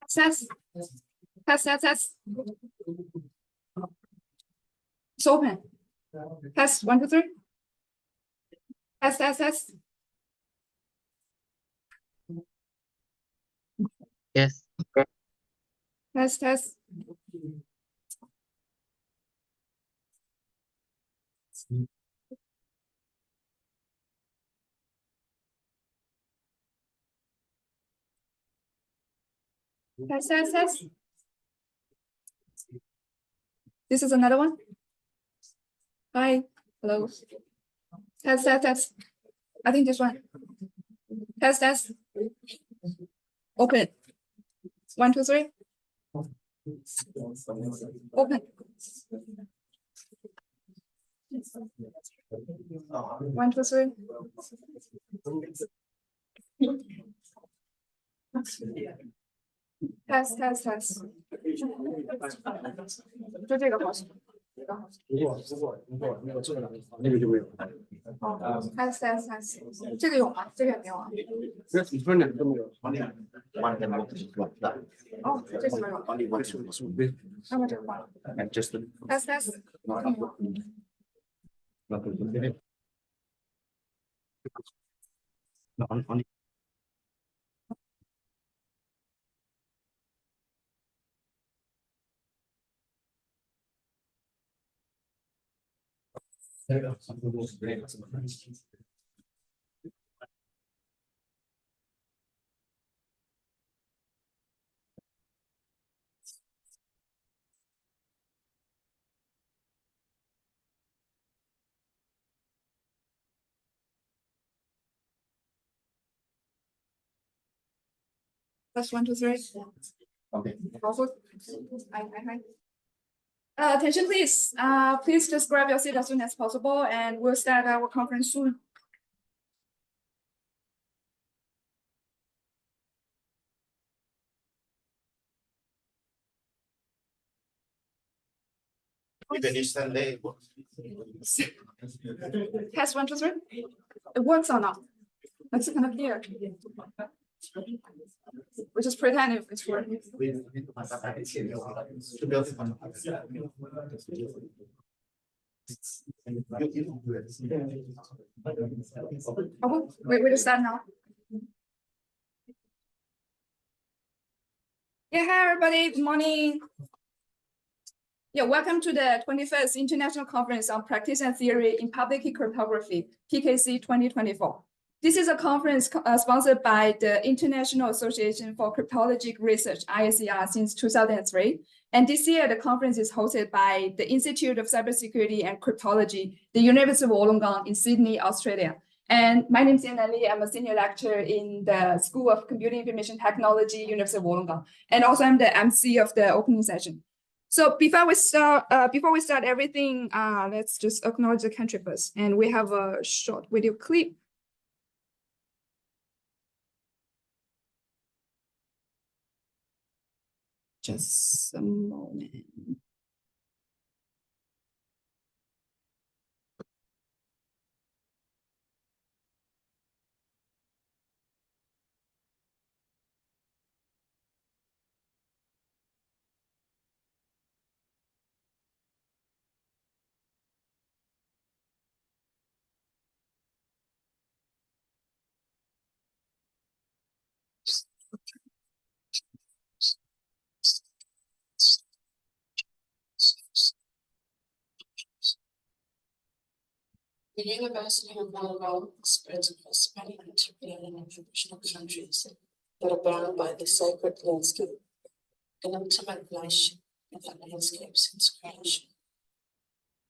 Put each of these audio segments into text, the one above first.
Test. Test. It's open. Test 1, 2, 3. Test. Yes. Test. Test. This is another one. Hi. Hello. Test. I think this one. Test. Open. 1, 2, 3. Open. 1, 2, 3. Test。就这个好像。那个就没有。test。这个有吗？这个也没有啊。你说两个都没有。哦，这个没有。那么这个换。test。That's 1, 2, 3. Okay. Also, hi. Attention, please. Please just grab your seat as soon as possible, and we'll start our conference soon. Test 1, 2, 3. It works or not? Let's kind of here. We just pretend if it's working. Oh, we just start now. Yeah, hi everybody. Good morning. Yeah, welcome to the 21st International Conference on Practice and Theory in Public Key Cryptography, PKC 2024. This is a conference sponsored by the International Association for Cryptologic Research, ISCR, since 2003. And this year, the conference is hosted by the Institute of Cybersecurity and Cryptology, the University of Wollongong in Sydney, Australia. And my name is Nadia Heninger. I'm a senior lecturer in the School of Computing Information Technology, University of Wollongong. And also I'm the MC of the opening session. So before we start everything, let's just acknowledge the country first. And we have a short video clip. Just a moment. The University of Wollongong spreads across many material and traditional countries that are bound by the sacred landscape, an ultimate relation of that landscape since creation.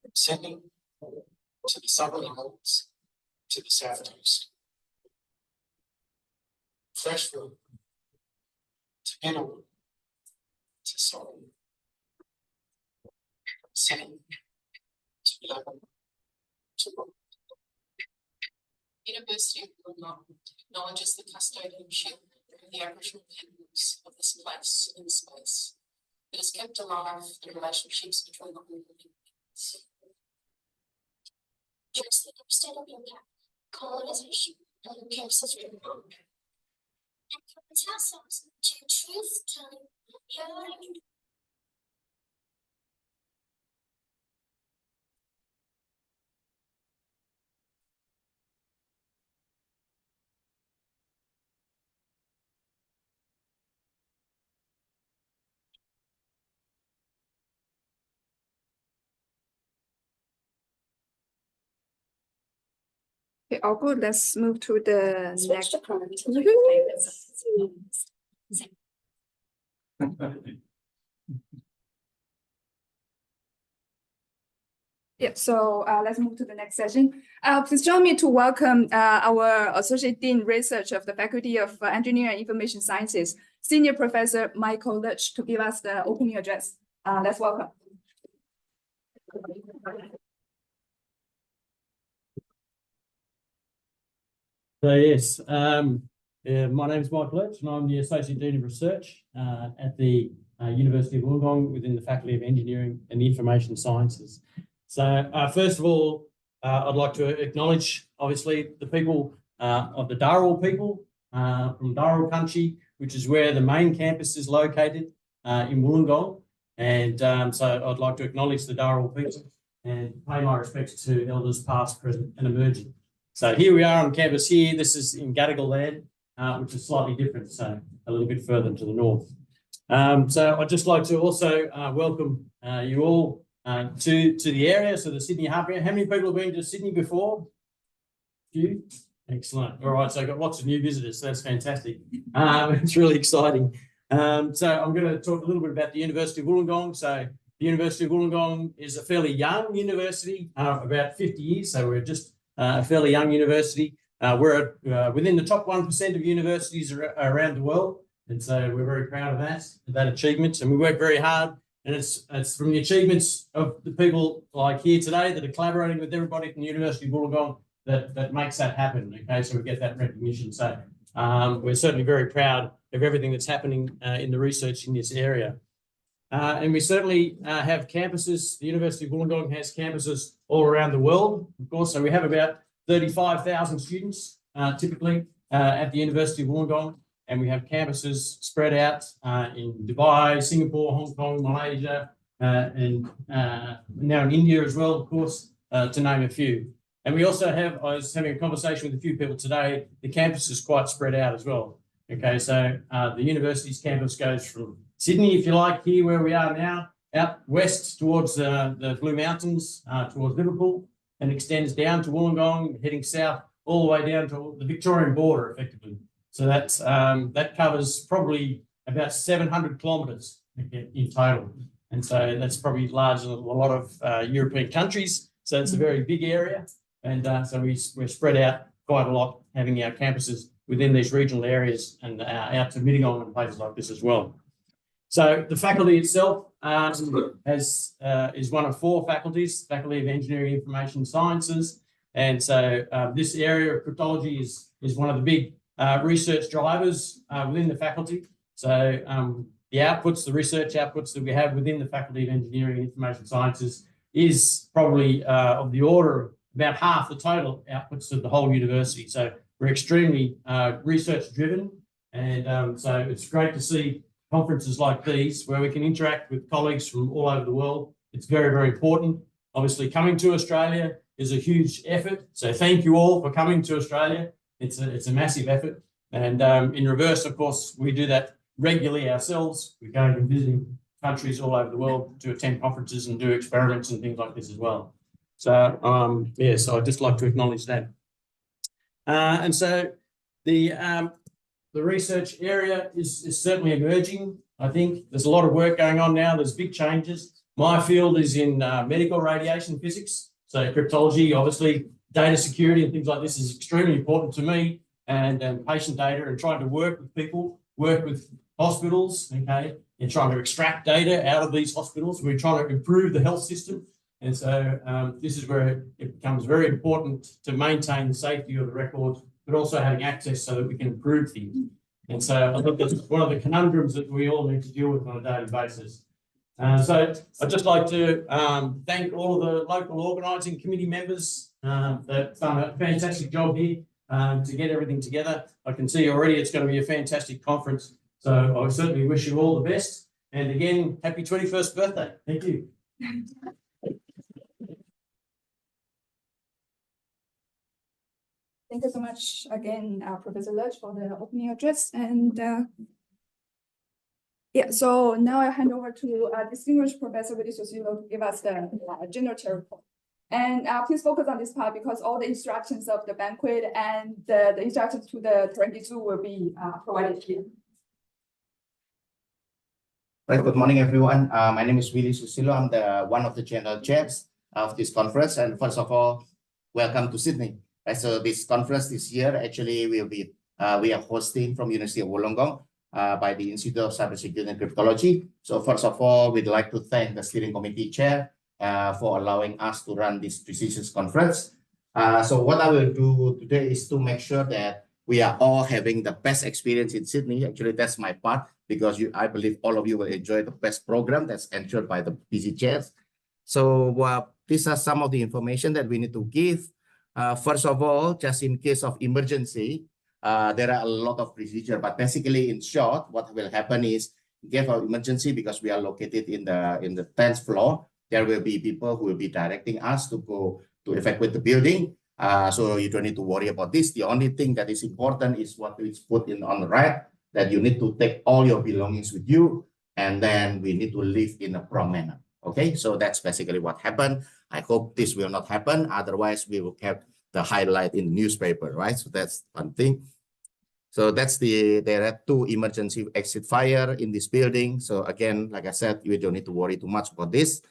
From Sydney to the Southern Alps to the southeast. Freshwood to Innerwood to Surrey. Sydney to Lebanon. University of Wollongong acknowledges the custodianship of the Aboriginal peoples of this place in space, It has kept alive the relationships between the communities. Address the devastating impact colonization and campuses and commit ourselves to truth telling, hearing. Okay, all good. Let's move to the Switch next. to current. Yeah, so let's move to the next session. Please join me to welcome our Associate Dean Research of the Faculty of Engineering and Information Sciences, Senior Professor Michael Lurch, to give us the opening address. Let's welcome. So yes, my name is Michael Lurch and I'm the Associate Dean of Research at the University of Wollongong within the Faculty of Engineering and Information Sciences. So first of all, I'd like to acknowledge, obviously, the people of the Dharawal people from Dharawal country, which is where the main campus is located in Wollongong. And so I'd like to acknowledge the Dharawal people and pay my respects to elders past, present and emerging. So here we are on campus here. This is in Gadigal land, which is slightly different, so a little bit further to the north. So I'd just like to also welcome you all to the area, so the Sydney Harbour. How many people have been to Sydney before? A few? Excellent. All right, so I've got lots of new visitors, so that's fantastic. It's really exciting. So I'm going to talk a little bit about the University of Wollongong. So the University of Wollongong is a fairly young university, about 50 years, so we're just a fairly young university. We're within the top 1% of universities around the world, and so we're very proud of that achievement, and we work very hard. And it's from the achievements of the people like here today that are collaborating with everybody from the University of Wollongong that makes that happen. Okay, so we get that recognition. So we're certainly very proud of everything that's happening in the research in this area. And we certainly have campuses. The University of Wollongong has campuses all around the world, of course. So we have about 35,000 students typically at the University of Wollongong, and we have campuses spread out in Dubai, Singapore, Hong Kong, Malaysia, and now in India as well, of course, to name a few. And we also have, I was having a conversation with a few people today, the campus is quite spread out as well. Okay, so the university's campus goes from Sydney, if you like, here where we are now, out west towards the Blue Mountains, towards Liverpool, and extends down to Wollongong, heading south all the way down to the Victorian border, effectively. So that's that covers probably about 700 kilometres in total. And so that's probably larger than a lot of European countries. So it's a very big area. And so we're spread out quite a lot, having our campuses within these regional areas and out to Mittagong and places like this as well. So the faculty itself is one of 4 faculties, Faculty of Engineering, Information Sciences. And so this area of cryptology is one of the big research drivers within the faculty. So the outputs, the research outputs that we have within the Faculty of Engineering and Information Sciences is probably of the order of about half the total outputs of the whole university. So we're extremely research driven. And so it's great to see conferences like these where we can interact with colleagues from all over the world. It's very, very important. Obviously, coming to Australia is a huge effort. So thank you all for coming to Australia. It's a massive effort. And in reverse, of course, we do that regularly ourselves. We're going and visiting countries all over the world to attend conferences and do experiments and things like this as well. So, yeah, so I'd just like to acknowledge that. And so the research area is certainly emerging. I think there's a lot of work going on now. There's big changes. My field is in medical radiation physics. So cryptology, obviously, data security and things like this is extremely important to me, and patient data, and trying to work with people, work with hospitals, okay, and trying to extract data out of these hospitals. We're trying to improve the health system. And so this is where it becomes very important to maintain the safety of the records, but also having access so that we can improve things. And so I think that's one of the conundrums that we all need to deal with on a daily basis. So I'd just like to thank all of the local organising committee members that done a fantastic job here to get everything together. I can see already it's going to be a fantastic conference. So I certainly wish you all the best. And again, happy 21st birthday. Thank you. Thank you so much again, Professor Lurch, for the opening address. And yeah, so now I hand over to distinguished Professor Willy Susilo to give us the general report. And please focus on this part because all the instructions of the banquet and the instructions to the Tarangitsu will be provided here. Right, good morning, everyone. My name is Willy Susilo. I'm one of the general chairs of this conference. And first of all, welcome to Sydney. Right, so this conference this year actually will be we are hosting from University of Wollongong by the Institute of Cybersecurity and Cryptology. So first of all, we'd like to thank the steering committee chair for allowing us to run this prestigious conference. So what I will do today is to make sure that we are all having the best experience in Sydney. Actually, that's my part because I believe all of you will enjoy the best program that's ensured by the PC chairs. So these are some of the information that we need to give. First of all, just in case of emergency, there are a lot of procedure, but basically in short, what will happen is in case of emergency, because we are located in the 10th floor, there will be people who will be directing us to go to evacuate the building. So you don't need to worry about this. The only thing that is important is what is put in on the right, that you need to take all your belongings with you, and then we need to leave in a prompt manner. Okay, so that's basically what happened. I hope this will not happen. Otherwise, we will have the highlight in the newspaper, right? So that's one thing. So that's there are 2 emergency exit fire in this building. So again, like I said, we don't need to worry too much about this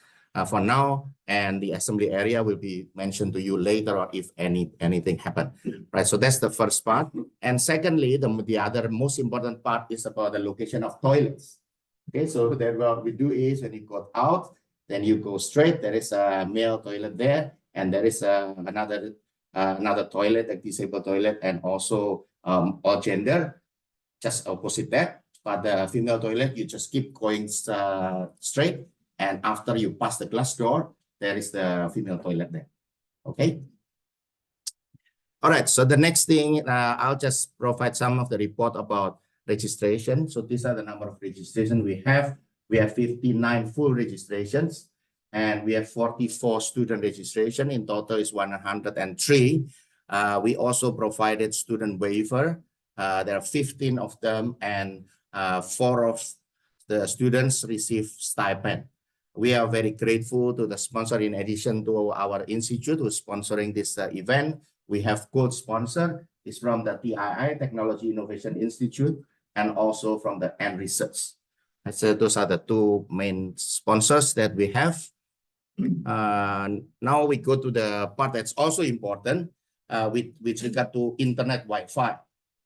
for now. And the assembly area will be mentioned to you later or if anything happen, right? So that's the first part. And secondly, the other most important part is about the location of toilets. Okay, so then what we do is when you go out, then you go straight. There is a male toilet there, and there is another toilet, a disabled toilet, and also all gender, just opposite that. But the female toilet, you just keep going straight, and after you pass the glass door, there is the female toilet there. Okay. All right. So the next thing, I'll just provide some of the report about registration. So these are the number of registration we have. We have 59 full registrations, and we have 44 student registration. In total is 103. We also provided student waiver. There are 15 of them, and 4 of the students receive stipend. We are very grateful to the sponsor. In addition to our institute who's sponsoring this event, we have gold sponsor. It's from the TII, Technology Innovation Institute, and also from the N Research. So those are the 2 main sponsors that we have. Now we go to the part that's also important with regard to internet Wi-Fi.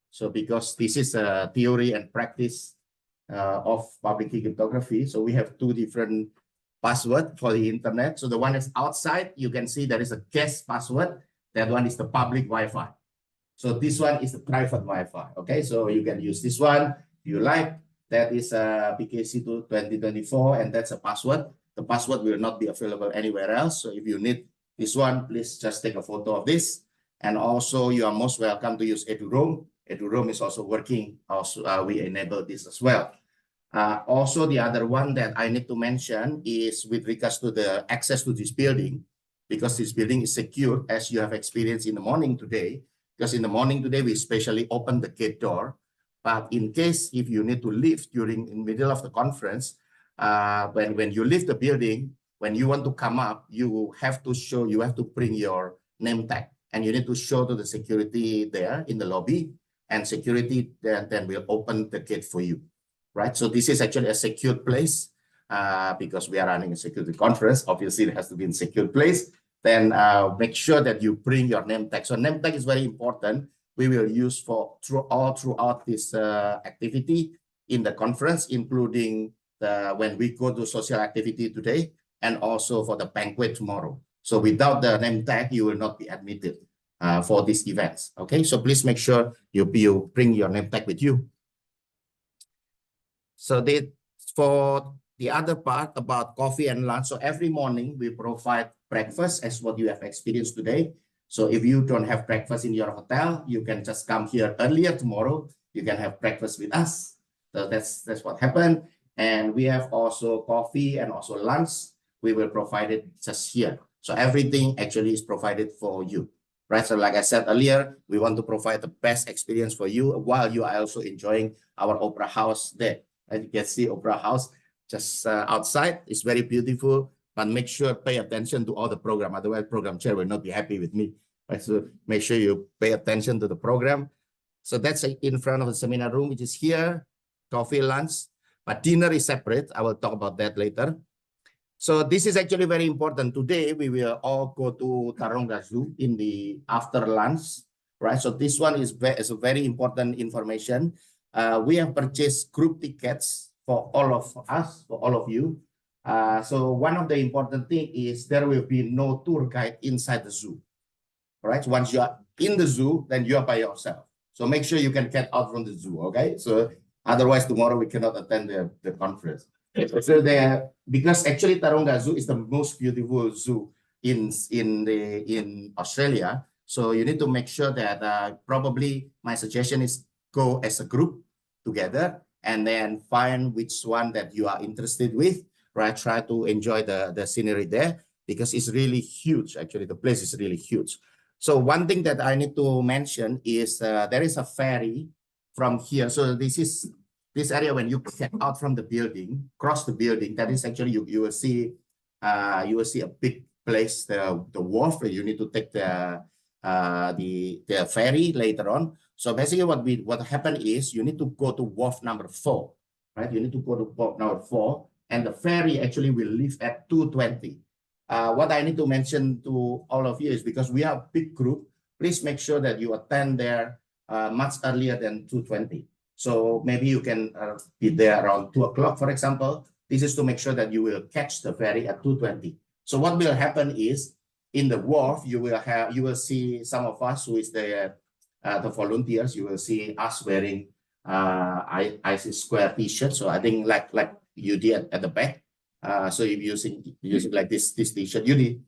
So because this is a theory and practice of public key cryptography, so we have 2 different passwords for the internet. So the one is outside, you can see there is a guest password. That one is the public Wi-Fi. So this one is the private Wi-Fi. Okay, so you can use this one if you like. That is PKC 2024, and that's a password. The password will not be available anywhere else. So if you need this one, please just take a photo of this. And also, you are most welcome to use EduRoam. EduRoam is also working. Also, we enable this as well. Also, the other one that I need to mention is with regards to the access to this building, because this building is secure, as you have experienced in the morning today. Because in the morning today, we specially opened the gate door. But in case if you need to leave in the middle of the conference, when you leave the building, when you want to come up, you have to bring your name tag, and you need to show to the security there in the lobby, and security then will open the gate for you, right? So this is actually a secured place because we are running a security conference. Obviously, it has to be in a secured place. Then make sure that you bring your name tag. So name tag is very important. We will use throughout this activity in the conference, including when we go to social activity today, and also for the banquet tomorrow. So without the name tag, you will not be admitted for these events. Okay, so please make sure you bring your name tag with you. So for the other part about coffee and lunch. So every morning we provide breakfast as what you have experienced today. So if you don't have breakfast in your hotel, you can just come here earlier tomorrow. You can have breakfast with us. So that's what happened. And we have also coffee and also lunch. We will provide it just here. So everything actually is provided for you, right? So like I said earlier, we want to provide the best experience for you while you are also enjoying our opera house there. As you can see, opera house just outside. It's very beautiful, but make sure pay attention to all the program. Otherwise, program chair will not be happy with me. Right? So make sure you pay attention to the program. So that's in front of the seminar room, which is here, coffee, lunch, but dinner is separate. I will talk about that later. So this is actually very important. Today, we will all go to Taronga Zoo in the after lunch, right? So this one is a very important information. We have purchased group tickets for all of us, for all of you. So one of the important thing is there will be no tour guide inside the zoo, right? Once you are in the zoo, then you are by yourself. So make sure you can get out from the zoo, okay? So otherwise tomorrow we cannot attend the conference. So because actually Taronga Zoo is the most beautiful zoo in Australia. So you need to make sure that probably my suggestion is go as a group together and then find which one that you are interested with, right? Try to enjoy the scenery there because it's really huge. Actually, the place is really huge. So one thing that I need to mention is there is a ferry from here. So this area, when you get out from the building, cross the building, that is actually you will see a big place, the wharf where you need to take the ferry later on. So basically what happened is you need to go to wharf number 4, right? You need to go to wharf number 4 and the ferry actually will leave at 2:20. What I need to mention to all of you is because we have a big group, please make sure that you attend there much earlier than 2:20. So maybe you can be there around 2 o'clock, for example. This is to make sure that you will catch the ferry at 2:20. So what will happen is in the wharf, you will see some of us who is the volunteers. You will see us wearing ISIS Square T-shirt. So I think like you did at the back. So if using like this T-shirt, you did,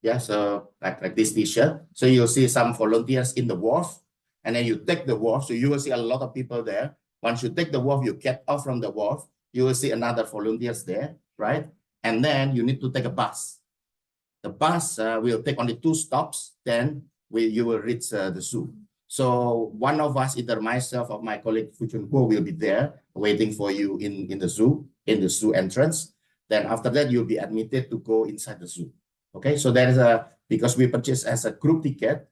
yeah. So like this T-shirt. So you'll see some volunteers in the wharf. And then you take the wharf, so you will see a lot of people there. Once you take the wharf, you get off from the wharf, you will see another volunteers there, right? And then you need to take a bus. The bus will take only 2 stops, then you will reach the zoo. So one of us, either myself or my colleague Fuchun will be there waiting for you in the zoo entrance. Then after that, you'll be admitted to go inside the zoo. Okay, so that is because we purchased as a group ticket.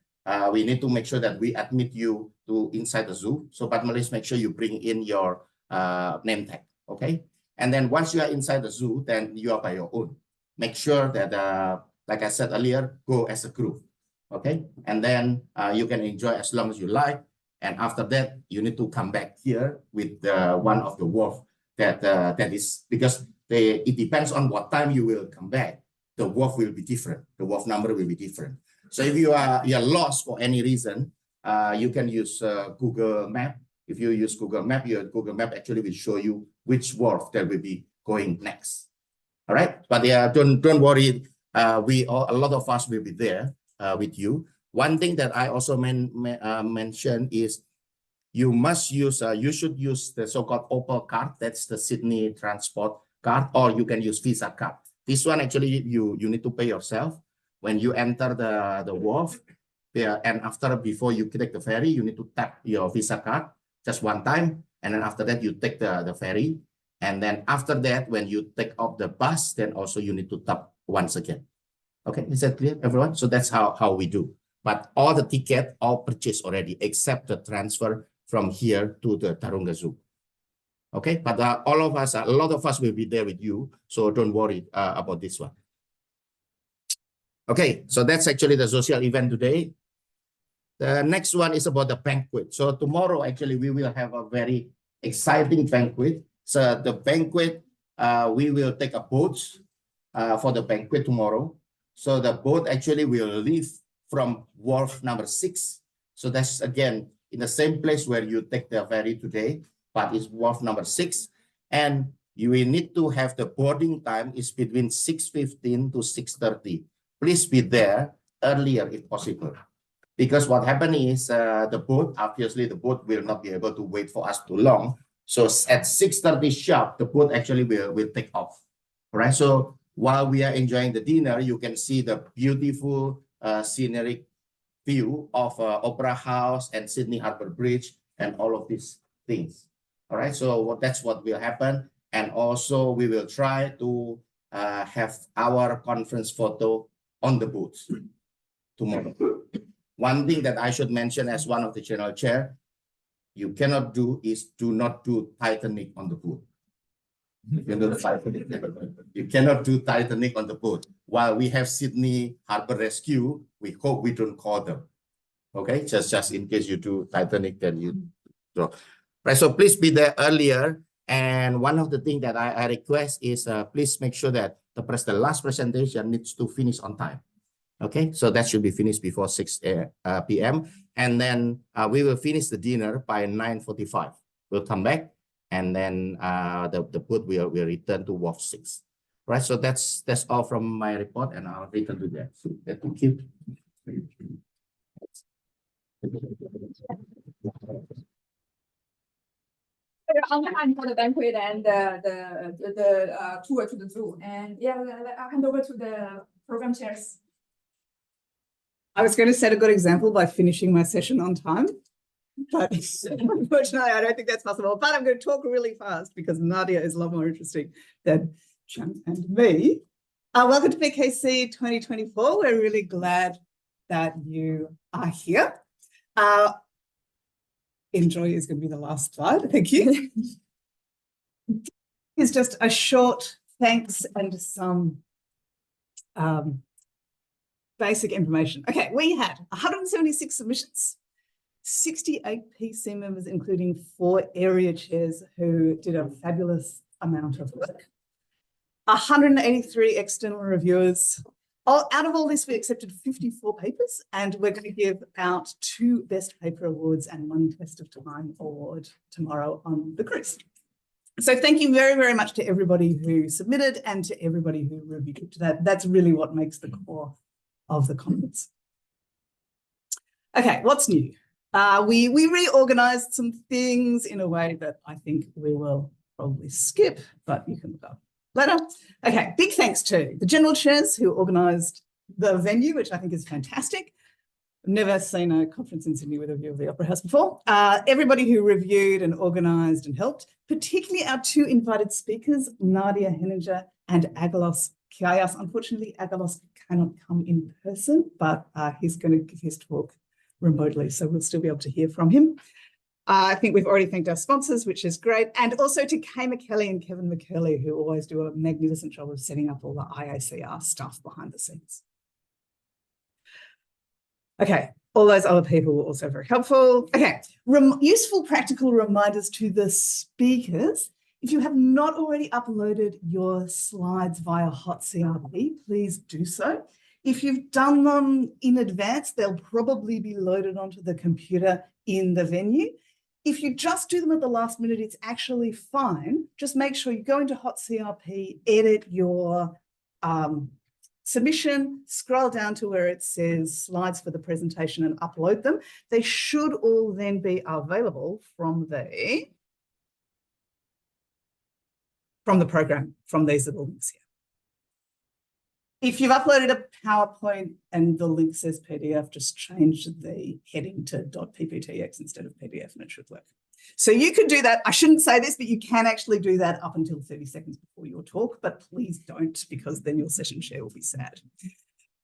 We need to make sure that we admit you to inside the zoo. So, but please make sure you bring in your name tag, okay? And then once you are inside the zoo, then you are by your own. Make sure that, like I said earlier, go as a group, okay? And then you can enjoy as long as you like. And after that, you need to come back here with one of the wharf that is, because it depends on what time you will come back. The wharf will be different. The wharf number will be different. So if you are lost for any reason, you can use Google Map. If you use Google Map, your Google Map actually will show you which wharf that will be going next. All right, but don't worry. A lot of us will be there with you. One thing that I also mentioned is you should use the so-called Opal card. That's the Sydney transport card, or you can use Visa card. This one actually you need to pay yourself. When you enter the wharf, and before you take the ferry, you need to tap your Visa card just one time. And then after that, you take the ferry. And then after that, when you take off the bus, then also you need to tap once again. Okay, is that clear, everyone? So that's how we do. But all the ticket, all purchased already, except the transfer from here to the Taronga Zoo. Okay, but a lot of us will be there with you. So don't worry about this one. Okay, so that's actually the social event today. The next one is about the banquet. So tomorrow, actually, we will have a very exciting banquet. So the banquet, we will take a boat for the banquet tomorrow. So the boat actually will leave from wharf number 6. So that's, again, in the same place where you take the ferry today, but it's wharf number 6. And you will need to have the boarding time is between 6:15 to 6:30. Please be there earlier if possible. Because what happened is the boat will not be able to wait for us too long. So at 6:30 sharp, the boat actually will take off. All right. So while we are enjoying the dinner, you can see the beautiful scenic view of Opera House and Sydney Harbour Bridge and all of these things. All right. So that's what will happen. And also we will try to have our conference photo on the boat tomorrow. One thing that I should mention as one of the channel chair, you cannot do is do not do Titanic on the boat. You cannot do Titanic on the boat. While we have Sydney Harbour Rescue, we hope we don't call them. Okay, just in case you do Titanic, then you draw. Right, so please be there earlier. And one of the things that I request is please make sure that the last presentation needs to finish on time. Okay, so that should be finished before 6 p.m. And then we will finish the dinner by 9:45. We'll come back and then the boat will return to Wharf 6. Right, so that's all from my report and I'll return to that. So, thank you. On for the banquet and the tour to the zoo. And yeah, I'll hand over to the program chairs. I was going to set a good example by finishing my session on time, but unfortunately, I don't think that's possible. But I'm going to talk really fast because Nadia is a lot more interesting than Chang and me. Welcome to PKC 2024. We're really glad that you are here. Enjoy is going to be the last slide. Thank you. It's just a short thanks and some basic information. Okay, we had 176 submissions, 68 PC members, including 4 area chairs who did a fabulous amount of work, 183 external reviewers. Out of all this, we accepted 54 papers, and we're going to give out 2 Best Paper Awards and 1 Test of Time Award tomorrow on the cruise. So thank you very, very much to everybody who submitted and to everybody who reviewed that. That's really what makes the core of the conference. Okay, what's new? We reorganized some things in a way that I think we will probably skip, but you can look up later. Okay, big thanks to the general chairs who organized the venue, which I think is fantastic. I've never seen a conference in Sydney with a view of the Opera House before. Everybody who reviewed and organized and helped, particularly our 2 invited speakers, Nadia Heninger and Agalos Kiayas. Unfortunately, Agalos cannot come in person, but he's going to give his talk remotely, so we'll still be able to hear from him. I think we've already thanked our sponsors, which is great, and also to Kay McKelly and Kevin McKelly, who always do a magnificent job of setting up all the IACR stuff behind the scenes. Okay, all those other people were also very helpful. Okay, useful practical reminders to the speakers. If you have not already uploaded your slides via HotCRP, please do so. If you've done them in advance, they'll probably be loaded onto the computer in the venue. If you just do them at the last minute, it's actually fine. Just make sure you go into HotCRP, edit your submission, scroll down to where it says slides for the presentation and upload them. They should all then be available from the program, from these little links here. If you've uploaded a PowerPoint and the link says PDF, just change the heading to .pptx instead of PDF and it should work. So you could do that. I shouldn't say this, but you can actually do that up until 30 seconds before your talk, but please don't, because then your session share will be sad.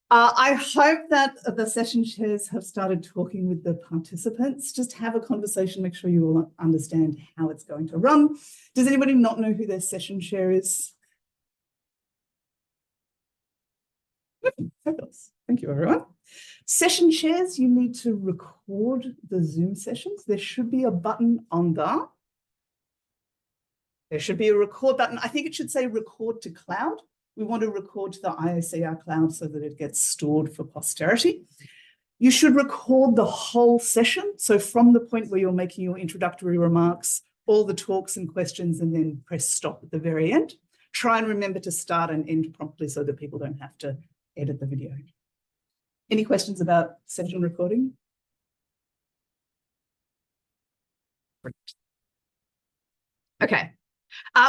I hope that the session chairs have started talking with the participants. Just have a conversation, make sure you all understand how it's going to run. Does anybody not know who their session chair is? Fabulous. Thank you, everyone. Session chairs, you need to record the Zoom sessions. There should be a button on there. There should be a record button. I think it should say record to cloud. We want to record to the IACR cloud so that it gets stored for posterity. You should record the whole session. So from the point where you're making your introductory remarks all the talks and questions and then press stop at the very end. Try and remember to start and end promptly so that people don't have to edit the video. Any questions about session recording? Okay.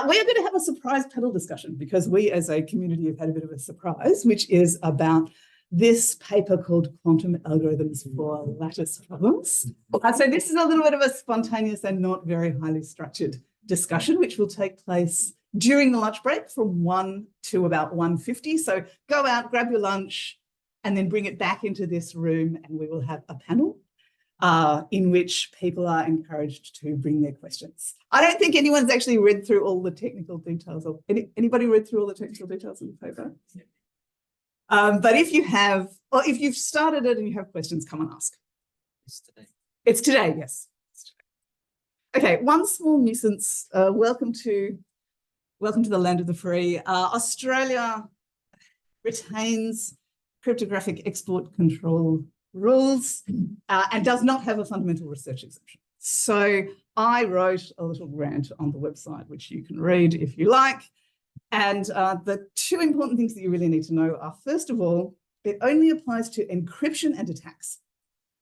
We are going to have a surprise panel discussion because we as a community have had a bit of a surprise, which is about this paper called Quantum Algorithms for Lattice Problems. So this is a little bit of a spontaneous and not very highly structured discussion, which will take place during the lunch break from 1 to about 1:50. So go out, grab your lunch, and then bring it back into this room, and we will have a panel in which people are encouraged to bring their questions. I don't think anyone's actually read through all the technical details of anybody read through all the technical details of the paper? But if you have, or if you've started it and you have questions, come and ask. It's today. It's today, yes. It's today. Okay, one small nuisance. Welcome to the land of the free. Australia retains cryptographic export control rules and does not have a fundamental research exemption. So I wrote a little rant on the website, which you can read if you like. And the two important things that you really need to know are, first of all, it only applies to encryption and attacks.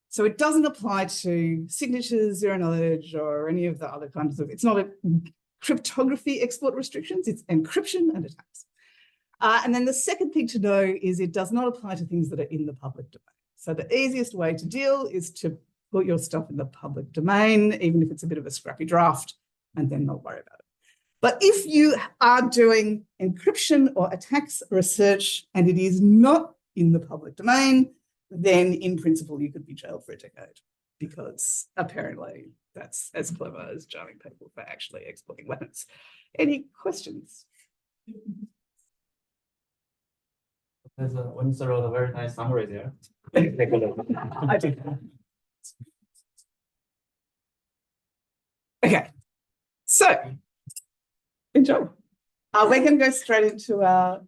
So it doesn't apply to signatures, zero knowledge, or any of the other kinds of, it's not a cryptography export restrictions, it's encryption and attacks. And then the second thing to know is it does not apply to things that are in the public domain. So the easiest way to deal is to put your stuff in the public domain, even if it's a bit of a scrappy draft, and then not worry about it. But if you are doing encryption or attacks research and it is not in the public domain, then in principle you could be jailed for a decade, because apparently that's as clever as jamming people for actually exporting weapons. Any questions? When you wrote a very nice summary there. I do. Okay, so enjoy. We're going to go straight into our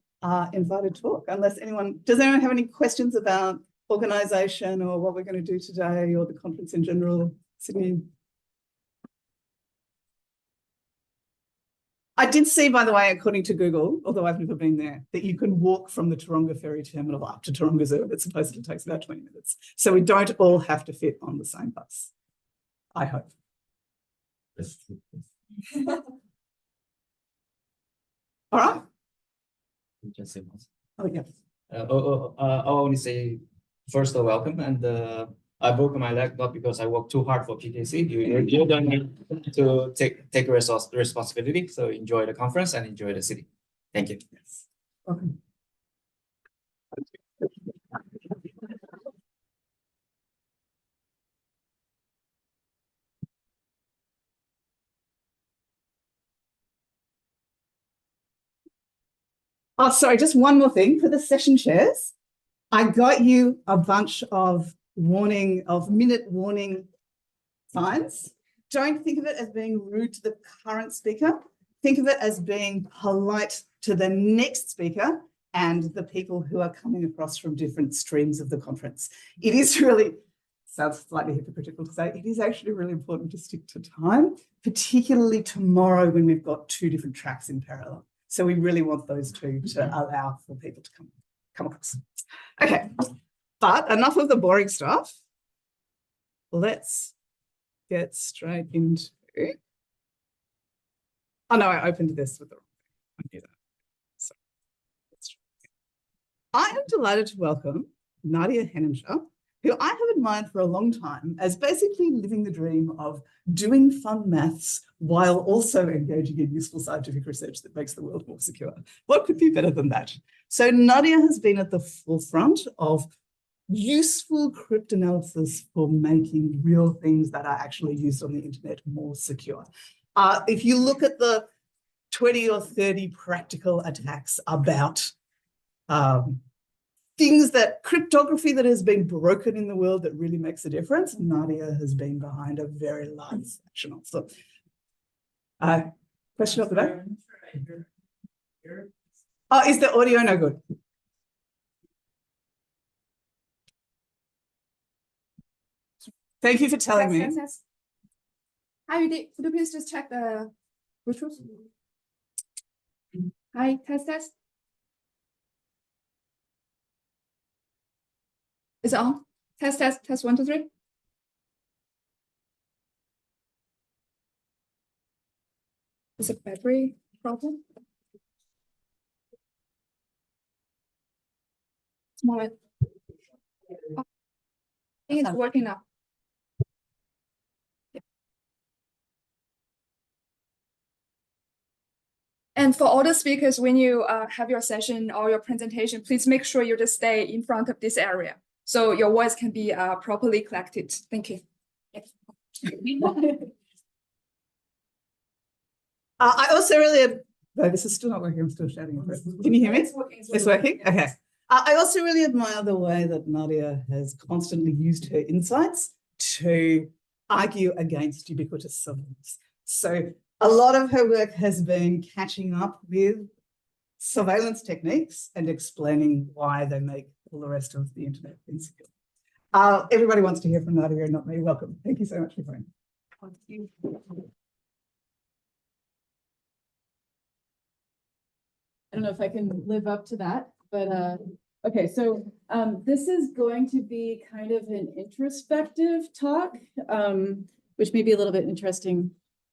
invited talk, unless does anyone have any questions about organisation or what we're going to do today or the conference in general? Sydney? I did see, by the way, according to Google, although I've never been there, that you can walk from the Taronga ferry terminal up to Taronga Zoo. It supposedly takes about 20 minutes. So we don't all have to fit on the same bus, I hope. That's true. All right. Just say once. Oh, yeah. I only say first welcome, and I broke my leg not because I worked too hard for PKC. You don't need to take responsibility. So enjoy the conference and enjoy the city. Thank you. Yes. Welcome. Oh, sorry, just one more thing for the session chairs. I got you a bunch of minute warning signs. Don't think of it as being rude to the current speaker. Think of it as being polite to the next speaker and the people who are coming across from different streams of the conference. It is really, sounds slightly hypocritical to say, it is actually really important to stick to time, particularly tomorrow when we've got two different tracks in parallel. So we really want those two to allow for people to come across. Okay, but enough of the boring stuff. Let's get straight into. Oh no, I opened this with the wrong thing. I knew that. So I am delighted to welcome Nadia Heninger, who I have admired for a long time as basically living the dream of doing fun maths while also engaging in useful scientific research that makes the world more secure. What could be better than that? So Nadia has been at the forefront of useful cryptanalysis for making real things that are actually used on the internet more secure. If you look at the 20 or 30 practical attacks about things that cryptography that has been broken in the world that really makes a difference, Nadia has been behind a very large section of them. Question up the back? Oh, is the audio no good? Thank you for telling me. Hi, Willy. Could you please just check the Bluetooth? Hi, test. Is it on? Test, 1, 2, 3. Is it battery problem? Small. I think it's working now. And for all the speakers, when you have your session or your presentation, please make sure you just stay in front of this area so your voice can be properly collected. Thank you. I also really, no, this is still not working. I'm still shouting. Can you hear me? It's working? Okay. I also really admire the way that Nadia has constantly used her insights to argue against ubiquitous surveillance. So a lot of her work has been catching up with surveillance techniques and explaining why they make all the rest of the internet insecure. Everybody wants to hear from Nadia and not me. Welcome. Thank you so much for coming. Thank you. I don't know if I can live up to that, but okay, so this is going to be kind of an introspective talk, which may be a little bit interesting.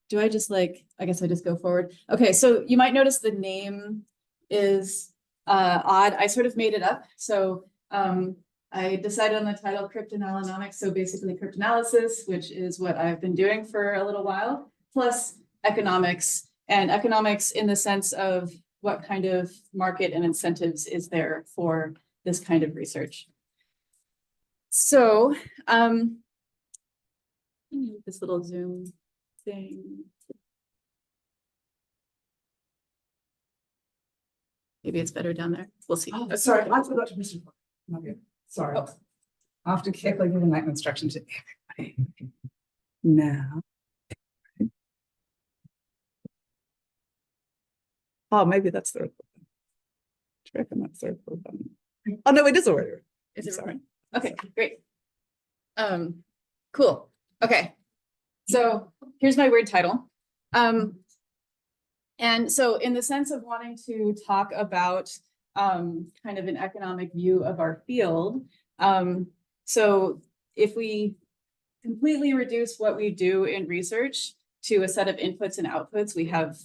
Do I just I guess I just go forward. Okay, so you might notice the name is odd. I sort of made it up. So I decided on the title Cryptanalynomics. So basically cryptanalysis, which is what I've been doing for a little while, plus economics, and economics in the sense of what kind of market and incentives is there for this kind of research. So this little Zoom thing. Maybe it's better down there. We'll see. Oh, sorry, I forgot to miss you. Sorry. Oh. I have to carefully give that instruction to everybody. Now. Oh, maybe that's the record button. I reckon that's the record button. Oh no, it is already. Is it Sorry. Okay, great. Cool. Okay. So here's my weird title. And so in the sense of wanting to talk about kind of an economic view of our field, so if we completely reduce what we do in research to a set of inputs and outputs, we have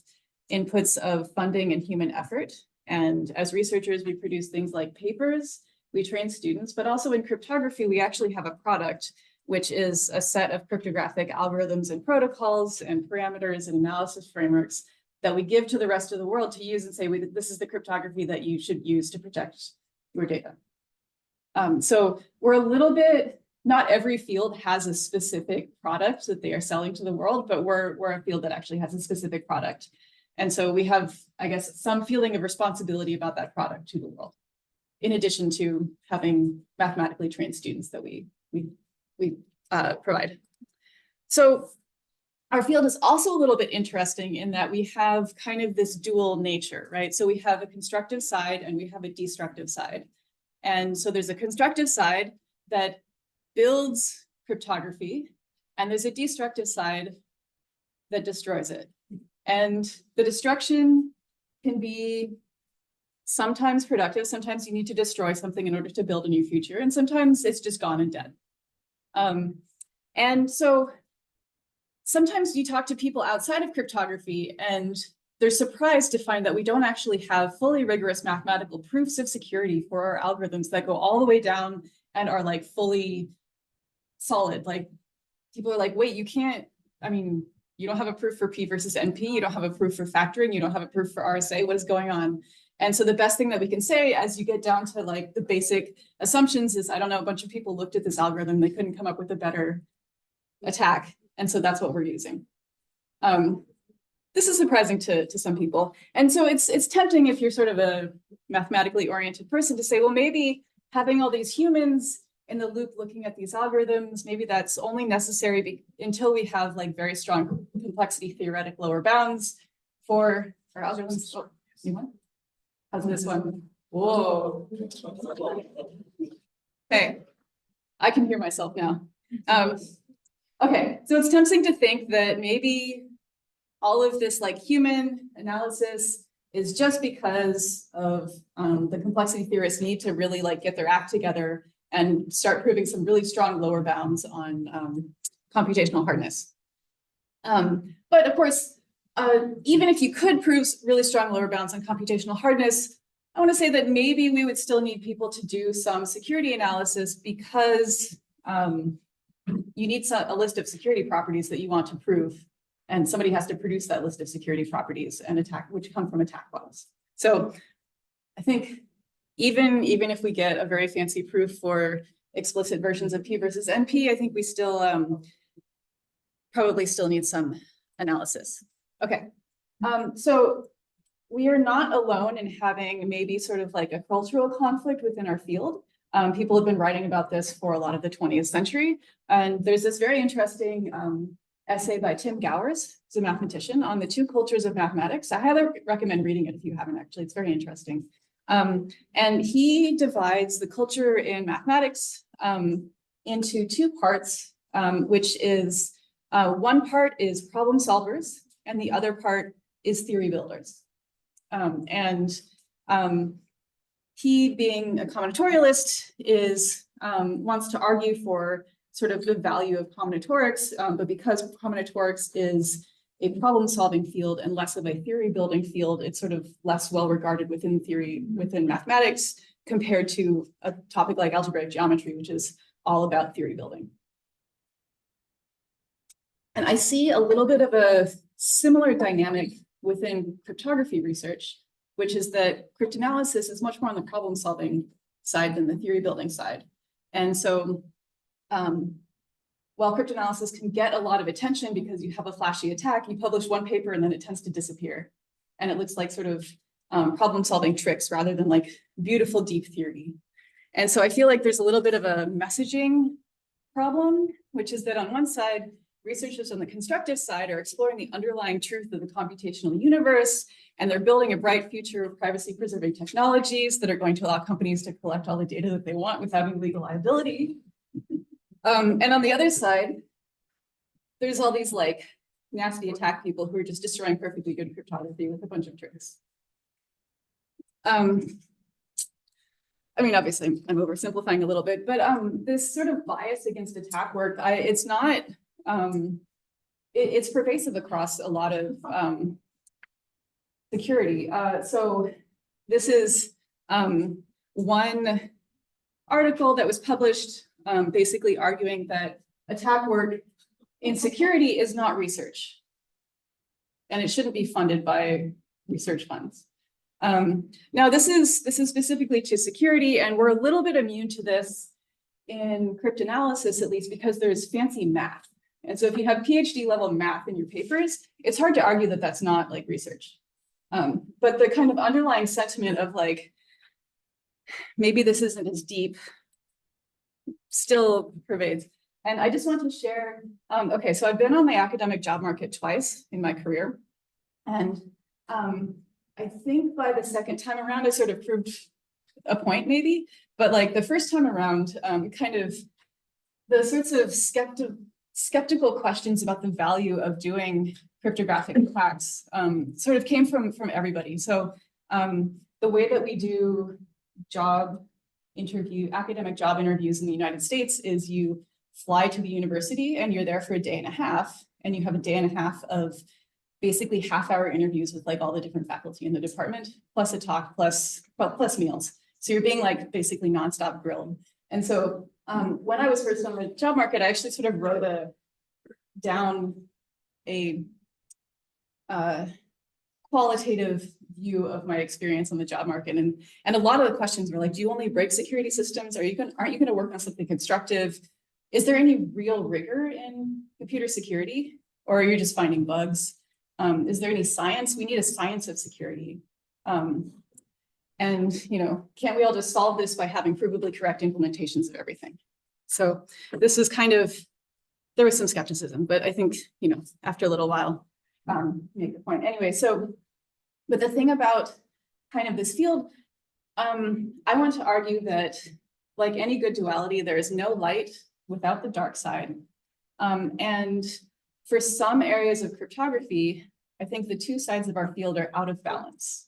inputs of funding and human effort. And as researchers, we produce things like papers, we train students, but also in cryptography, we actually have a product, which is a set of cryptographic algorithms and protocols and parameters and analysis frameworks that we give to the rest of the world to use and say, this is the cryptography that you should use to protect your data. So we're a little bit, not every field has a specific product that they are selling to the world, but we're a field that actually has a specific product. And so we have, I guess, some feeling of responsibility about that product to the world, in addition to having mathematically trained students that we provide. So our field is also a little bit interesting in that we have kind of this dual nature, right? So we have a constructive side and we have a destructive side. And so there's a constructive side that builds cryptography, and there's a destructive side that destroys it. And the destruction can be sometimes productive. Sometimes you need to destroy something in order to build a new future. And sometimes it's just gone and dead. And so sometimes you talk to people outside of cryptography and they're surprised to find that we don't actually have fully rigorous mathematical proofs of security for our algorithms that go all the way down and are like fully solid. Like people are like, wait, you can't, I mean, you don't have a proof for P versus NP. You don't have a proof for factoring. You don't have a proof for RSA. What is going on? And so the best thing that we can say as you get down to like the basic assumptions is, I don't know, a bunch of people looked at this algorithm. They couldn't come up with a better attack. And so that's what we're using. This is surprising to some people. And so it's tempting if you're sort of a mathematically oriented person to say, well, maybe having all these humans in the loop looking at these algorithms, maybe that's only necessary until we have like very strong complexity theoretic lower bounds for our algorithms. Oh, you want? How's this one? Whoa. Okay, I can hear myself now. Okay, so it's tempting to think that maybe all of this like human analysis is just because of the complexity theorists need to really like get their act together and start proving some really strong lower bounds on computational hardness. But of course, even if you could prove really strong lower bounds on computational hardness, I want to say that maybe we would still need people to do some security analysis because you need a list of security properties that you want to prove. And somebody has to produce that list of security properties and which come from attack logs. So I think even if we get a very fancy proof for explicit versions of P versus NP, I think we still probably still need some analysis. Okay, so we are not alone in having maybe sort of like a cultural conflict within our field. People have been writing about this for a lot of the 20th century. And there's this very interesting essay by Tim Gowers, who's a mathematician, on the two cultures of mathematics. I highly recommend reading it if you haven't actually, it's very interesting. And he divides the culture in mathematics into two parts, which is one part is problem solvers and the other part is theory builders. He, being a combinatorialist, wants to argue for sort of the value of combinatorics, but because combinatorics is a problem-solving field and less of a theory-building field, it's sort of less well regarded within mathematics, compared to a topic like algebraic geometry, which is all about theory building. And I see a little bit of a similar dynamic within cryptography research, which is that cryptanalysis is much more on the problem-solving side than the theory-building side. And so while cryptanalysis can get a lot of attention because you have a flashy attack, you publish one paper and then it tends to disappear. And it looks like sort of problem-solving tricks rather than like beautiful deep theory. And so I feel like there's a little bit of a messaging problem, which is that on one side, researchers on the constructive side are exploring the underlying truth of the computational universe, and they're building a bright future of privacy-preserving technologies that are going to allow companies to collect all the data that they want without any legal liability. And on the other side, there's all these like nasty attack people who are just destroying perfectly good cryptography with a bunch of tricks. I mean, obviously, I'm oversimplifying a little bit, but this sort of bias against attack work, it's not, it's pervasive across a lot of security. So this is one article that was published basically arguing that attack work in security is not research, and it shouldn't be funded by research funds. Now, this is specifically to security, and we're a little bit immune to this in cryptanalysis, at least because there's fancy math. And so if you have PhD level math in your papers, it's hard to argue that that's not like research. But the kind of underlying sentiment of like, maybe this isn't as deep, still pervades. And I just want to share, okay, so I've been on the academic job market twice in my career. And I think by the second time around, I sort of proved a point maybe, but like the first time around, kind of the sorts of skeptical questions about the value of doing cryptographic attacks sort of came from everybody. So the way that we do academic job interviews in the United States is you fly to the university and you're there for a day and a half, and you have a day and a half of basically half-hour interviews with like all the different faculty in the department, plus a talk, plus meals. So you're being like basically nonstop grilled. And so when I was first on the job market, I actually sort of wrote down a qualitative view of my experience on the job market. And a lot of the questions were like, do you only break security systems? Aren't you going to work on something constructive? Is there any real rigor in computer security? Or are you just finding bugs? Is there any science? We need a science of security. And, you know, can't we all just solve this by having provably correct implementations of everything? So this is kind of, there was some skepticism, but I think, you know, after a little while, make the point. Anyway, so, but the thing about kind of this field, I want to argue that like any good duality, there is no light without the dark side. And for some areas of cryptography, I think the two sides of our field are out of balance.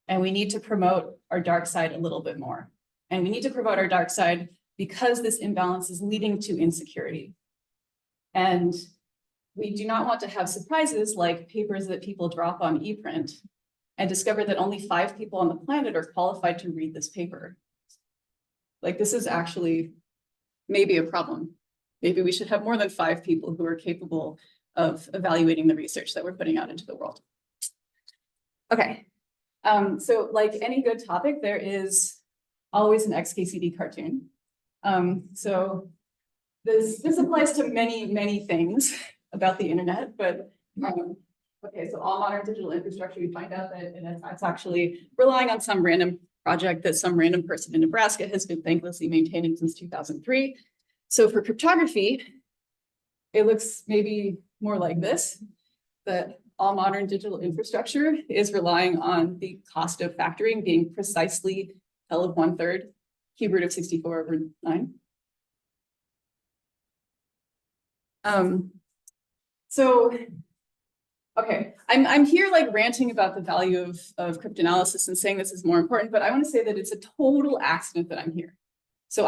And we need to promote our dark side a little bit more. And we need to promote our dark side because this imbalance is leading to insecurity. And we do not want to have surprises like papers that people drop on ePrint and discover that only 5 people on the planet are qualified to read this paper. Like, this is actually maybe a problem. Maybe we should have more than 5 people who are capable of evaluating the research that we're putting out into the world. Okay, so like any good topic, there is always an XKCD cartoon. So this applies to many things about the internet, but okay, so all modern digital infrastructure, we find out that it's actually relying on some random project that some random person in Nebraska has been thanklessly maintaining since 2003. So for cryptography, it looks maybe more like this, that all modern digital infrastructure is relying on the cost of factoring being precisely L of 1/3, cube root of 64/9. So, okay, I'm here like ranting about the value of cryptanalysis and saying this is more important, but I want to say that it's a total accident that I'm here. So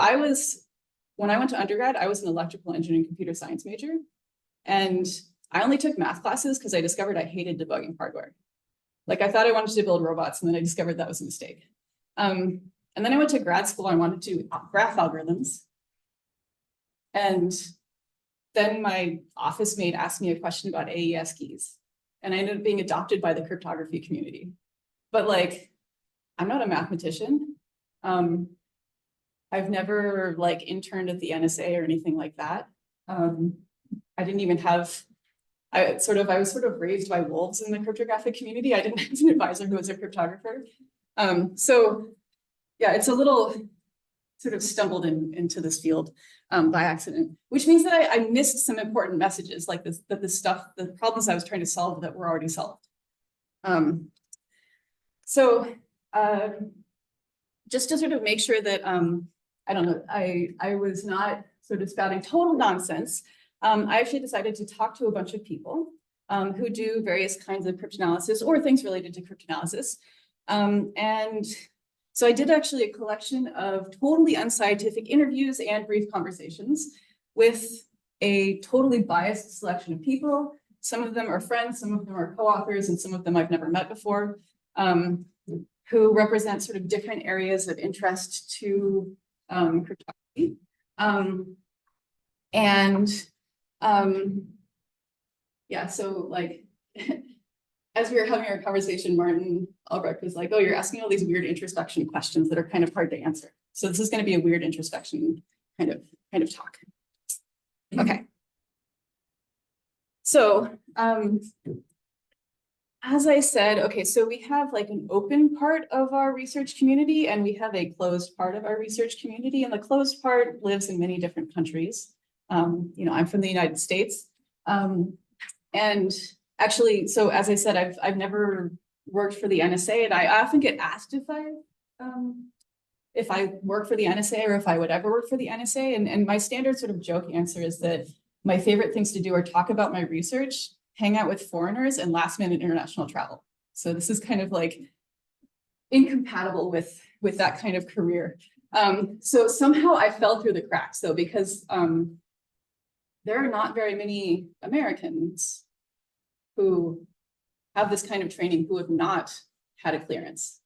when I went to undergrad, I was an electrical engineering computer science major, and I only took math classes because I discovered I hated debugging hardware. Like, I thought I wanted to build robots, and then I discovered that was a mistake. And then I went to grad school. I wanted to graph algorithms. And then my office mate asked me a question about AES keys. And I ended up being adopted by the cryptography community. But like, I'm not a mathematician. I've never like interned at the NSA or anything like that. I didn't even have, I was sort of raised by wolves in the cryptographic community. I didn't have an advisor who was a cryptographer. So yeah, it's a little sort of stumbled into this field by accident, which means that I missed some important messages like this, that the problems I was trying to solve that were already solved. Just to sort of make sure that, I don't know, I was not sort of spouting total nonsense, I actually decided to talk to a bunch of people who do various kinds of cryptanalysis or things related to cryptanalysis. And so I did actually a collection of totally unscientific interviews and brief conversations with a totally biased selection of people. Some of them are friends, some of them are co-authors, and some of them I've never met before, who represent sort of different areas of interest to cryptography. Yeah, so like, as we were having our conversation, Martin Albrecht was like, oh, you're asking all these weird introspection questions that are kind of hard to answer. So this is going to be a weird introspection kind of talk. Okay. So as I said, okay, so we have like an open part of our research community and we have a closed part of our research community, and the closed part lives in many different countries. You know, I'm from the United States. And actually, so as I said, I've never worked for the NSA, and I often get asked if I work for the NSA or if I would ever work for the NSA. And my standard sort of joke answer is that my favorite things to do are talk about my research, hang out with foreigners, and last minute international travel. So this is kind of like incompatible with that kind of career. So somehow I fell through the cracks though, because there are not very many Americans who have this kind of training who have not had a clearance.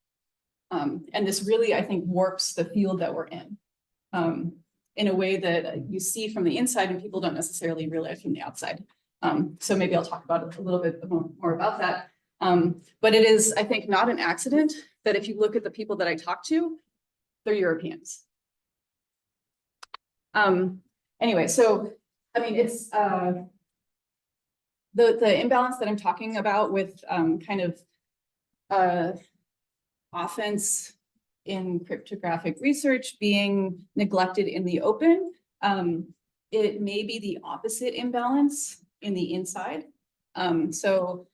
And this really, I think, warps the field that we're in a way that you see from the inside and people don't necessarily realize from the outside. So maybe I'll talk about it a little bit more about that. But it is, I think, not an accident that if you look at the people that I talk to, they're Europeans. Anyway, so, I mean, it's the imbalance that I'm talking about with kind of offense in cryptographic research being neglected in the open. It may be the opposite imbalance in the inside. Paul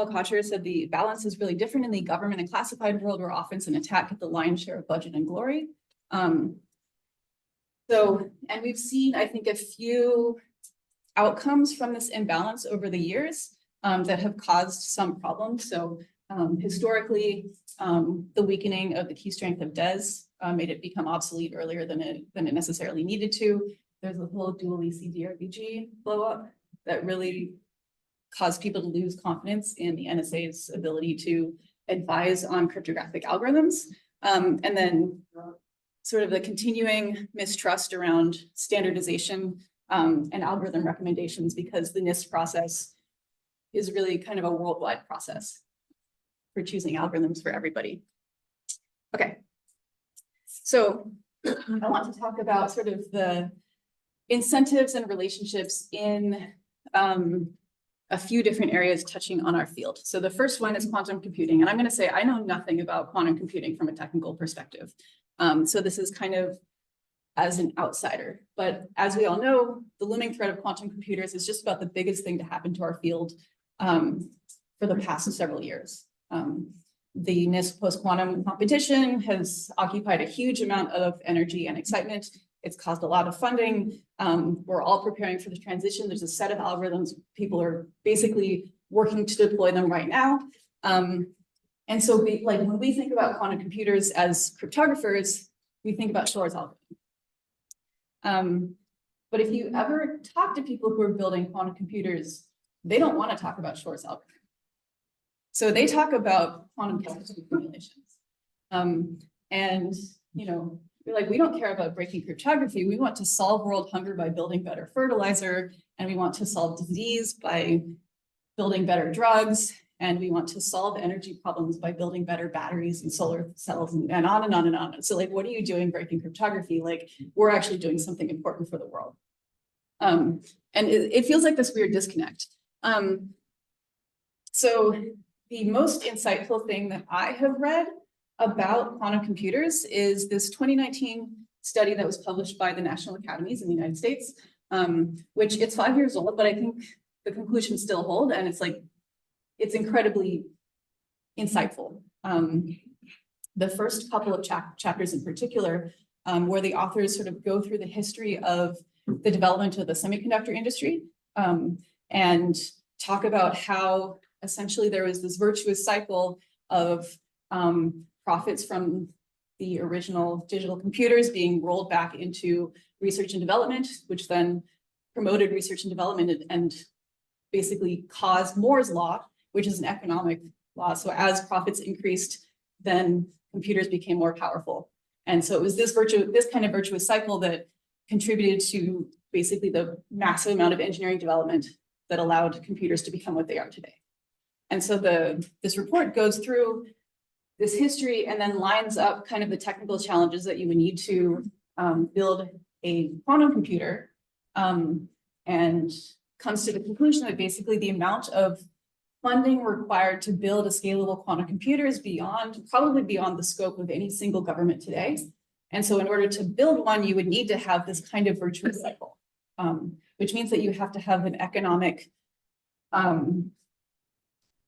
Kocher said the balance is really different in the government and classified world, where offense and attack get the lion's share of budget and glory. And we've seen, I think, a few outcomes from this imbalance over the years that have caused some problems. So historically, the weakening of the key strength of DES made it become obsolete earlier than it necessarily needed to. There's a whole dual EC-DRBG blow up that really caused people to lose confidence in the NSA's ability to advise on cryptographic algorithms. And then sort of the continuing mistrust around standardization and algorithm recommendations, because the NIST process is really kind of a worldwide process for choosing algorithms for everybody. Okay, so I want to talk about sort of the incentives and relationships in a few different areas touching on our field. So the first one is quantum computing. And I'm going to say I know nothing about quantum computing from a technical perspective. So this is kind of as an outsider. But as we all know, the looming threat of quantum computers is just about the biggest thing to happen to our field for the past several years. The NIST post-quantum competition has occupied a huge amount of energy and excitement. It's caused a lot of funding. We're all preparing for the transition. There's a set of algorithms. People are basically working to deploy them right now. And so like when we think about quantum computers as cryptographers, we think about Shor's algorithm. But if you ever talk to people who are building quantum computers, they don't want to talk about Shor's algorithm. So they talk about quantum chemistry simulations. And, you know, we're like, we don't care about breaking cryptography. We want to solve world hunger by building better fertilizer. And we want to solve disease by building better drugs. And we want to solve energy problems by building better batteries and solar cells and on and on and on. So like, what are you doing breaking cryptography? Like, we're actually doing something important for the world. And it feels like this weird disconnect. So the most insightful thing that I have read about quantum computers is this 2019 study that was published by the National Academies in the United States, which it's 5 years old, but I think the conclusions still hold, and it's like, it's incredibly insightful. The first couple of chapters in particular, where the authors sort of go through the history of the development of the semiconductor industry, and talk about how essentially there was this virtuous cycle of profits from the original digital computers being rolled back into research and development, which then promoted research and development and basically caused Moore's law, which is an economic law. So as profits increased, then computers became more powerful. And so it was this kind of virtuous cycle that contributed to basically the massive amount of engineering development that allowed computers to become what they are today. And so this report goes through this history and then lines up kind of the technical challenges that you would need to build a quantum computer, and comes to the conclusion that basically the amount of funding required to build a scalable quantum computer is probably beyond the scope of any single government today. And so in order to build one, you would need to have this kind of virtuous cycle, which means that you have to have an economic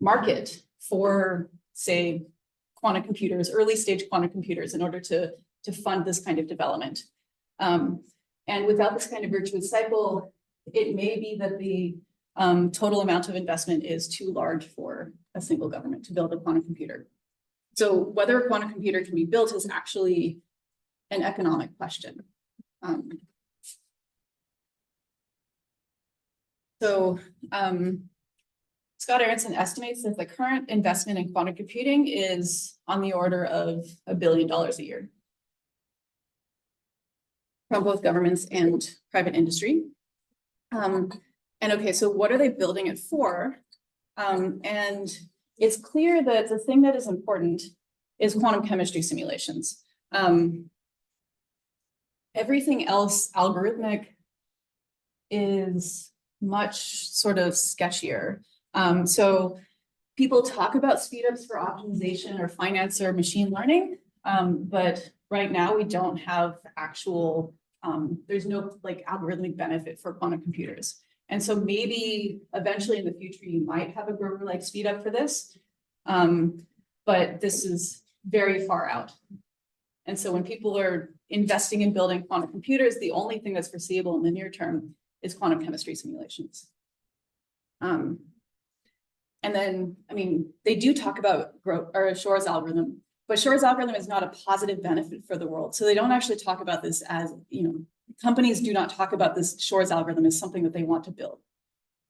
market for, say, quantum computers, early stage quantum computers, in order to fund this kind of development. And without this kind of virtuous cycle, it may be that the total amount of investment is too large for a single government to build a quantum computer. So whether a quantum computer can be built is actually an economic question. Scott Aronson estimates that the current investment in quantum computing is on the order of $1 billion a year from both governments and private industry. And okay, so what are they building it for? And it's clear that the thing that is important is quantum chemistry simulations. Everything else, algorithmic, is much sort of sketchier. So people talk about speedups for optimization or finance or machine learning, but right now we don't have actual, there's no like algorithmic benefit for quantum computers. And so maybe eventually in the future, you might have a Grover-like speedup for this, but this is very far out. And so when people are investing in building quantum computers, the only thing that's foreseeable in the near term is quantum chemistry simulations. And then, I mean, they do talk about Shor's algorithm, but Shor's algorithm is not a positive benefit for the world. So they don't actually talk about this as, you know, companies do not talk about this Shor's algorithm as something that they want to build.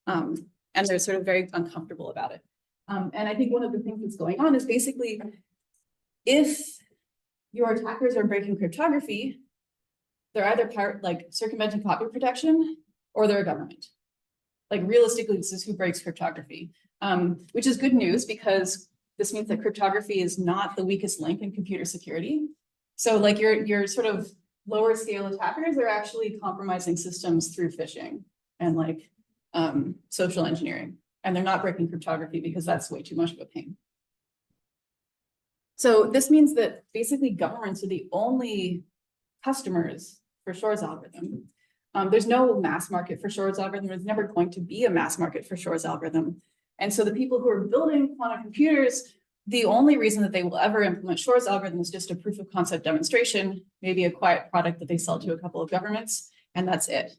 And they're sort of very uncomfortable about it. And I think one of the things that's going on is basically, if your attackers are breaking cryptography, they're either circumventing copy protection or they're a government. Like realistically, this is who breaks cryptography, which is good news because this means that cryptography is not the weakest link in computer security. So like your sort of lower scale attackers are actually compromising systems through phishing and like social engineering, and they're not breaking cryptography because that's way too much of a pain. So this means that basically governments are the only customers for Shor's algorithm. There's no mass market for Shor's algorithm. There's never going to be a mass market for Shor's algorithm. And so the people who are building quantum computers, the only reason that they will ever implement Shor's algorithm is just a proof of concept demonstration, maybe a quiet product that they sell to a couple of governments, and that's it.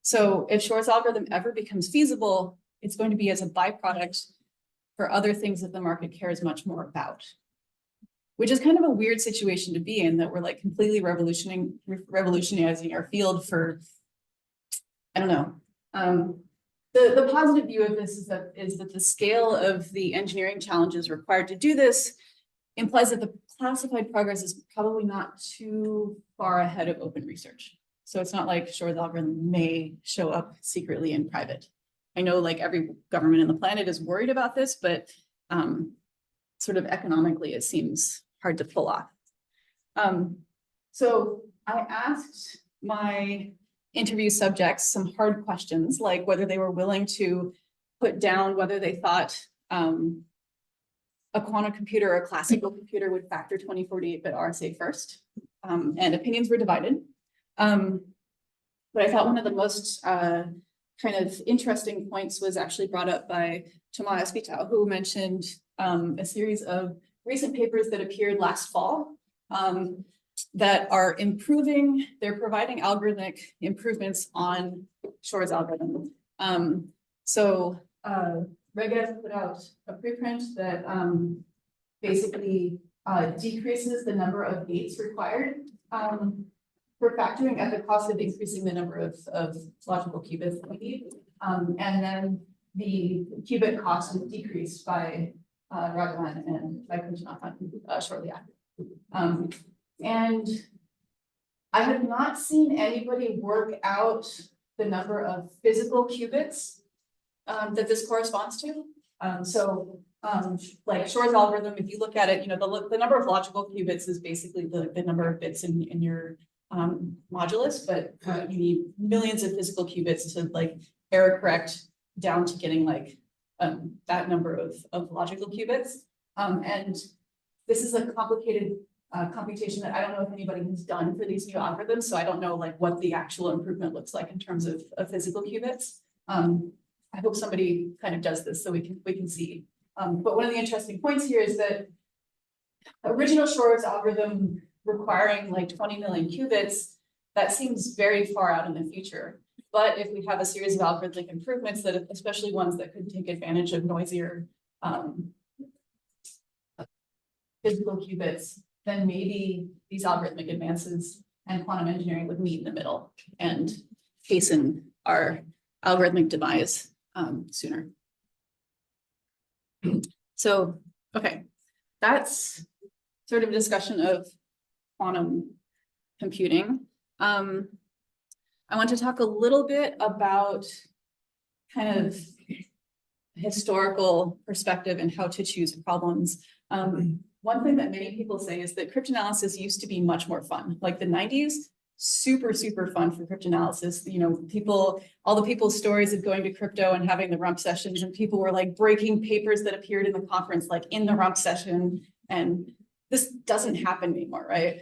So if Shor's algorithm ever becomes feasible, it's going to be as a byproduct for other things that the market cares much more about, which is kind of a weird situation to be in, that we're like completely revolutionizing our field for, I don't know. The positive view of this is that the scale of the engineering challenges required to do this implies that the classified progress is probably not too far ahead of open research. So it's not like Shor's algorithm may show up secretly in private. I know like every government on the planet is worried about this, but sort of economically, it seems hard to pull off. So I asked my interview subjects some hard questions, like whether they were willing to put down whether they thought a quantum computer or a classical computer would factor 2048-bit RSA first, and opinions were divided. But I thought one of the most kind of interesting points was actually brought up by Thomas Espitau, who mentioned a series of recent papers that appeared last fall that are improving, they're providing algorithmic improvements on Shor's algorithm. So Regev put out a preprint that basically decreases the number of gates required for factoring at the cost of increasing the number of logical qubits that we need. And then the qubit cost is decreased by Raghwan and by Cryptanalynomics shortly after. And I have not seen anybody work out the number of physical qubits that this corresponds to. Like Shor's algorithm, if you look at it, you know, the number of logical qubits is basically the number of bits in your modulus, but you need millions of physical qubits to like error correct down to getting like that number of logical qubits. And this is a complicated computation that I don't know if anybody has done for these new algorithms, so I don't know like what the actual improvement looks like in terms of physical qubits. I hope somebody kind of does this so we can see. But one of the interesting points here is that original Shor's algorithm requiring like 20 million qubits, that seems very far out in the future. But if we have a series of algorithmic improvements that, especially ones that could take advantage of noisier physical qubits, then maybe these algorithmic advances and quantum engineering would meet in the middle and hasten our algorithmic demise sooner. So, okay, that's sort of a discussion of quantum computing. I want to talk a little bit about kind of historical perspective and how to choose problems. One thing that many people say is that cryptanalysis used to be much more fun. Like the 90s, super, super fun for cryptanalysis. You know, all the people's stories of going to crypto and having the rump sessions, and people were like breaking papers that appeared in the conference, like in the rump session. And this doesn't happen anymore, right?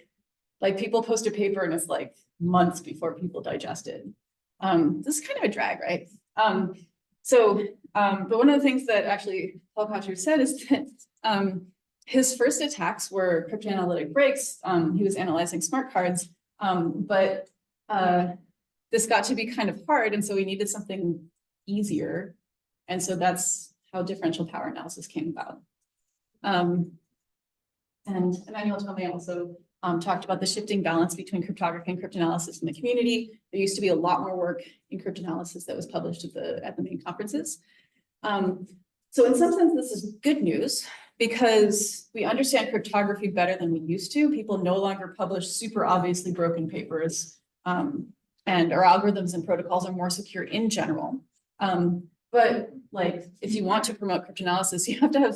Like people post a paper and it's like months before people digest it. This is kind of a drag, right? But one of the things that actually Paul Kocher said is that his first attacks were cryptanalytic breaks. He was analyzing smart cards, but this got to be kind of hard, and so we needed something easier. And so that's how differential power analysis came about. And Emmanuel Tomei also talked about the shifting balance between cryptography and cryptanalysis in the community. There used to be a lot more work in cryptanalysis that was published at the main conferences. So in some sense, this is good news because we understand cryptography better than we used to. People no longer publish super obviously broken papers, and our algorithms and protocols are more secure in general. But like, if you want to promote cryptanalysis, you have to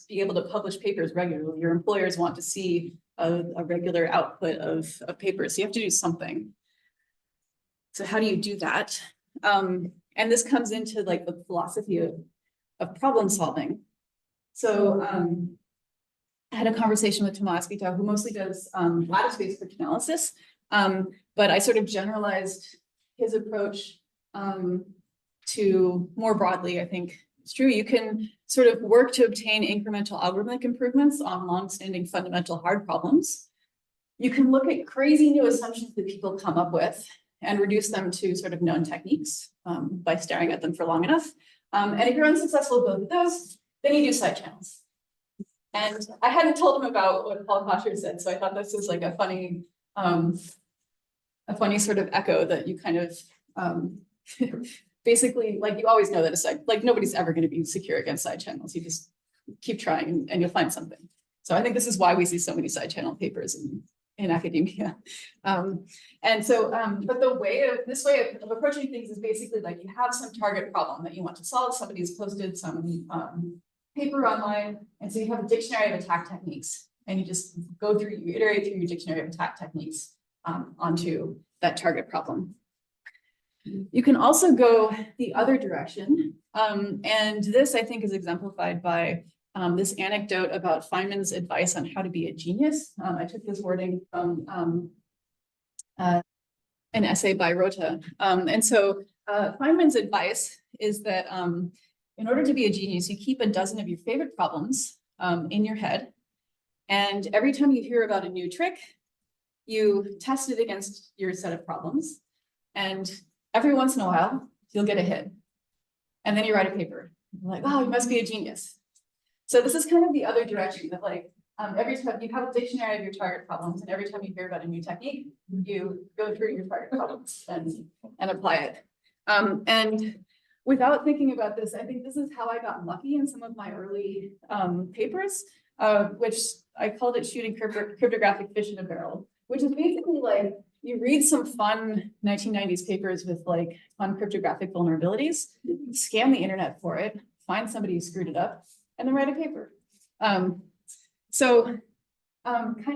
be able to publish papers regularly. Your employers want to see a regular output of papers. So you have to do something. So how do you do that? And this comes into like the philosophy of problem solving. So I had a conversation with Tomas Guita, who mostly does lattice-based cryptanalysis, but I sort of generalized his approach to more broadly. I think it's true. You can sort of work to obtain incremental algorithmic improvements on long-standing fundamental hard problems. You can look at crazy new assumptions that people come up with and reduce them to sort of known techniques by staring at them for long enough. And if you're unsuccessful with both of those, then you do side channels. And I hadn't told him about what Paul Kosher said, so I thought this was like a funny sort of echo that you kind of basically, like, you always know that a side, like, nobody's ever going to be secure against side channels. You just keep trying and you'll find something. So I think this is why we see so many side channel papers in academia. And so, but this way of approaching things is basically like you have some target problem that you want to solve. Somebody's posted some paper online. And so you have a dictionary of attack techniques, and you just go through, you iterate through your dictionary of attack techniques onto that target problem. You can also go the other direction. And this, I think, is exemplified by this anecdote about Feynman's advice on how to be a genius. I took this wording from an essay by Rota. And so Feynman's advice is that in order to be a genius, you keep a dozen of your favorite problems in your head. And every time you hear about a new trick, you test it against your set of problems. And every once in a while, you'll get a hit. And then you write a paper. You're like, oh, you must be a genius. So this is kind of the other direction that, like, every time you have a dictionary of your target problems, and every time you hear about a new technique, you go through your target problems and apply it. And without thinking about this, I think this is how I got lucky in some of my early papers, which I called it shooting cryptographic fish in a barrel, which is basically like, you read some fun 1990s papers with like fun cryptographic vulnerabilities, scan the internet for it, find somebody who screwed it up, and then write a paper. Kind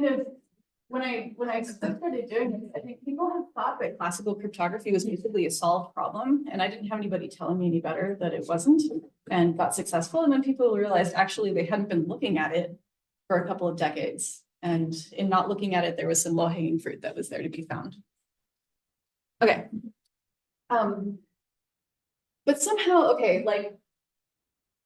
of when I started doing it, I think people have thought that classical cryptography was basically a solved problem, and I didn't have anybody telling me any better that it wasn't, and got successful. And then people realized actually they hadn't been looking at it for a couple of decades. And in not looking at it, there was some low-hanging fruit that was there to be found. Okay. But somehow, okay, like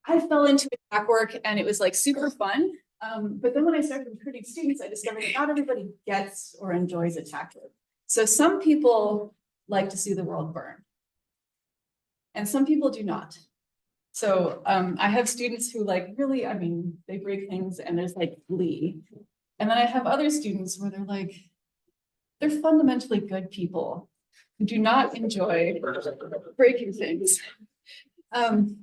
I fell into attack work and it was like super fun. But then when I started recruiting students, I discovered that not everybody gets or enjoys attack work. So some people like to see the world burn. And some people do not. So I have students who like really, I mean, they break things and there's like glee. And then I have other students where they're like, they're fundamentally good people who do not enjoy breaking things. And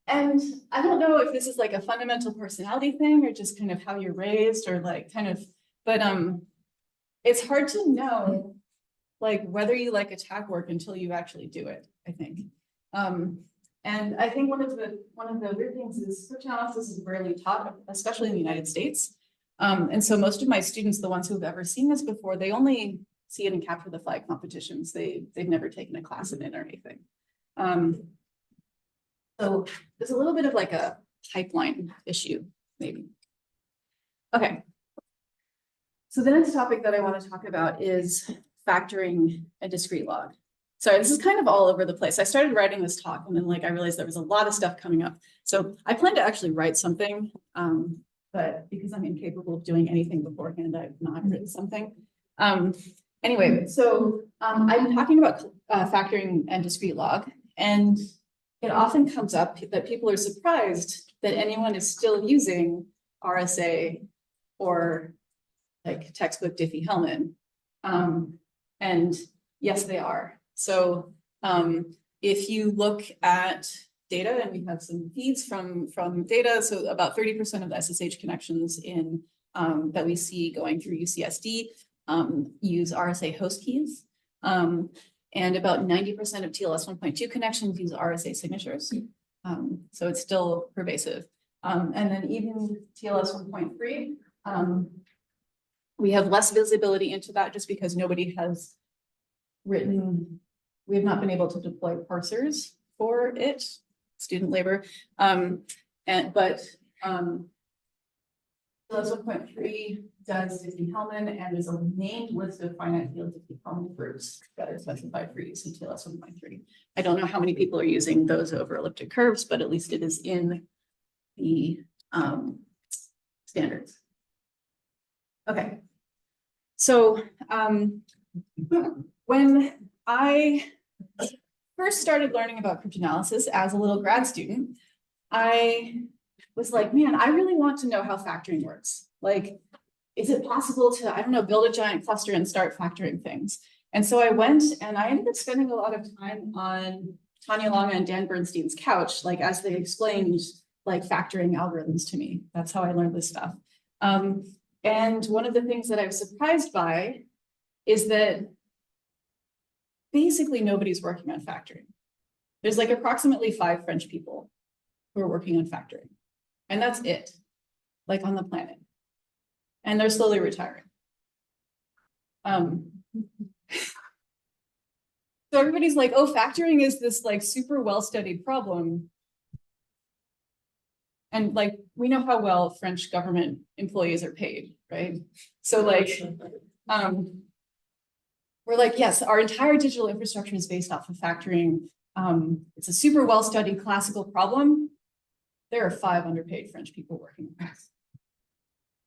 I don't know if this is like a fundamental personality thing or just kind of how you're raised or like kind of, but it's hard to know like whether you like attack work until you actually do it, I think. And I think one of the weird things is cryptanalysis is rarely taught, especially in the United States. And so most of my students, the ones who've ever seen this before, they only see it in capture the flag competitions. They've never taken a class in it or anything. So there's a little bit of like a pipeline issue, maybe. Okay. So the next topic that I want to talk about is factoring a discrete log. Sorry, this is kind of all over the place. I started writing this talk and then like I realized there was a lot of stuff coming up. So I plan to actually write something. But because I'm incapable of doing anything beforehand, I've not written something. Anyway, so I'm talking about factoring and discrete log, and it often comes up that people are surprised that anyone is still using RSA or like textbook Diffie-Hellman. And yes, they are. So if you look at data, and we have some feeds from data, so about 30% of the SSH connections in that we see going through UCSD use RSA host keys. And about 90% of TLS 1.2 connections use RSA signatures. So it's still pervasive. And then even TLS 1.3, we have less visibility into that just because nobody has written, we have not been able to deploy parsers for it, student labor. But TLS 1.3 does Diffie-Hellman, and there's a named list of finite field Diffie-Hellman groups that are specified for use in TLS 1.3. I don't know how many people are using those over elliptic curves, but at least it is in the standards. Okay. So when I first started learning about cryptanalysis as a little grad student, I was like, man, I really want to know how factoring works. Like, is it possible to, I don't know, build a giant cluster and start factoring things? And so I went and I ended up spending a lot of time on Tanya Long and Dan Bernstein's couch, like as they explained like factoring algorithms to me. That's how I learned this stuff. And one of the things that I was surprised by is that basically nobody's working on factoring. There's like approximately 5 French people who are working on factoring. And that's it, like on the planet. And they're slowly retiring. So everybody's like, oh, factoring is this like super well-studied problem. And like, we know how well French government employees are paid, right? So like, we're like, yes, our entire digital infrastructure is based off of factoring. It's a super well-studied classical problem. There are 5 underpaid French people working on this.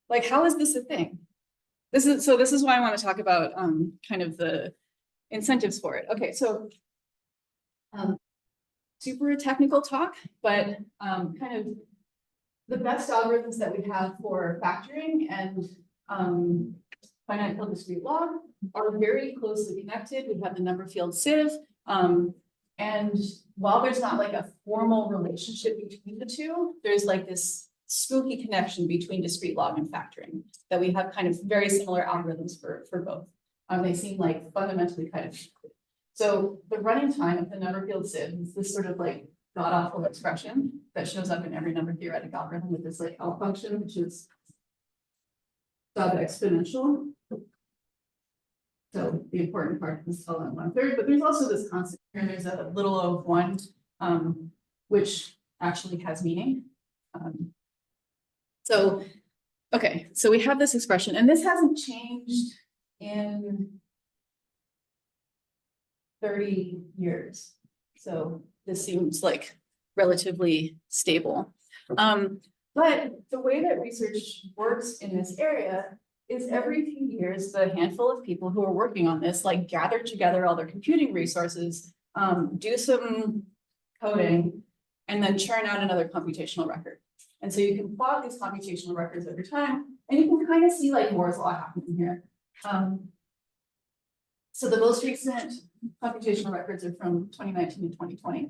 Like, how is this a thing? This is why I want to talk about kind of the incentives for it. Okay, so super technical talk, but kind of the best algorithms that we have for factoring and finite field discrete log are very closely connected. We have the number field sieve. And while there's not like a formal relationship between the two, there's like this spooky connection between discrete log and factoring that we have kind of very similar algorithms for both. They seem like fundamentally kind of. So the running time of the number field sieve is this sort of like god-awful expression that shows up in every number theoretic algorithm with this like L function, which is sub-exponential. So the important part is L and 1/3, but there's also this constant here. There's a little o of 1, which actually has meaning. So, okay, so we have this expression, and this hasn't changed in 30 years. So this seems like relatively stable. But the way that research works in this area is every few years, the handful of people who are working on this, like gather together all their computing resources, do some coding, and then churn out another computational record. And so you can plot these computational records over time, and you can kind of see like Moore's law happening here. So the most recent computational records are from 2019 and 2020,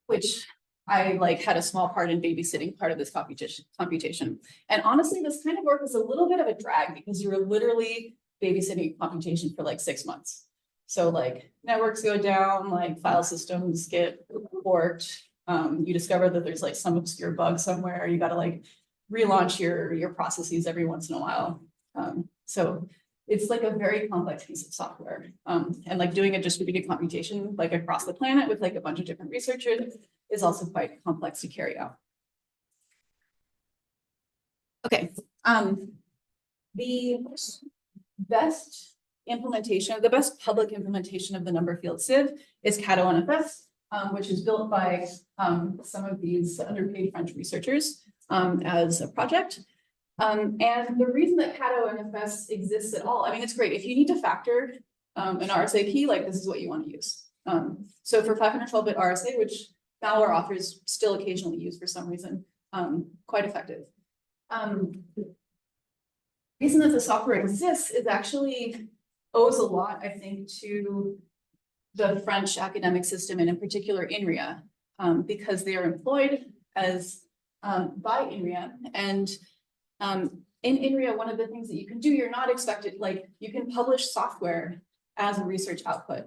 which I like had a small part in babysitting part of this computation. And honestly, this kind of work was a little bit of a drag because you were literally babysitting computation for like 6 months. So like networks go down, like file systems get forked. You discover that there's like some obscure bug somewhere. You got to like relaunch your processes every once in a while. So it's like a very complex piece of software. And like doing a distributed computation like across the planet with like a bunch of different researchers is also quite complex to carry out. Okay, the best implementation, the best public implementation of the number field sieve is Cato-NFS, which is built by some of these underpaid French researchers as a project. And the reason that CADO-NFS exists at all, I mean, it's great. If you need to factor an RSA key, like this is what you want to use. So for 512-bit RSA, which malware authors still occasionally use for some reason, quite effective. The reason that the software exists is actually owes a lot, I think, to the French academic system and in particular INRIA, because they are employed as by INRIA. And in INRIA, one of the things that you can do, you're not expected, like you can publish software as a research output,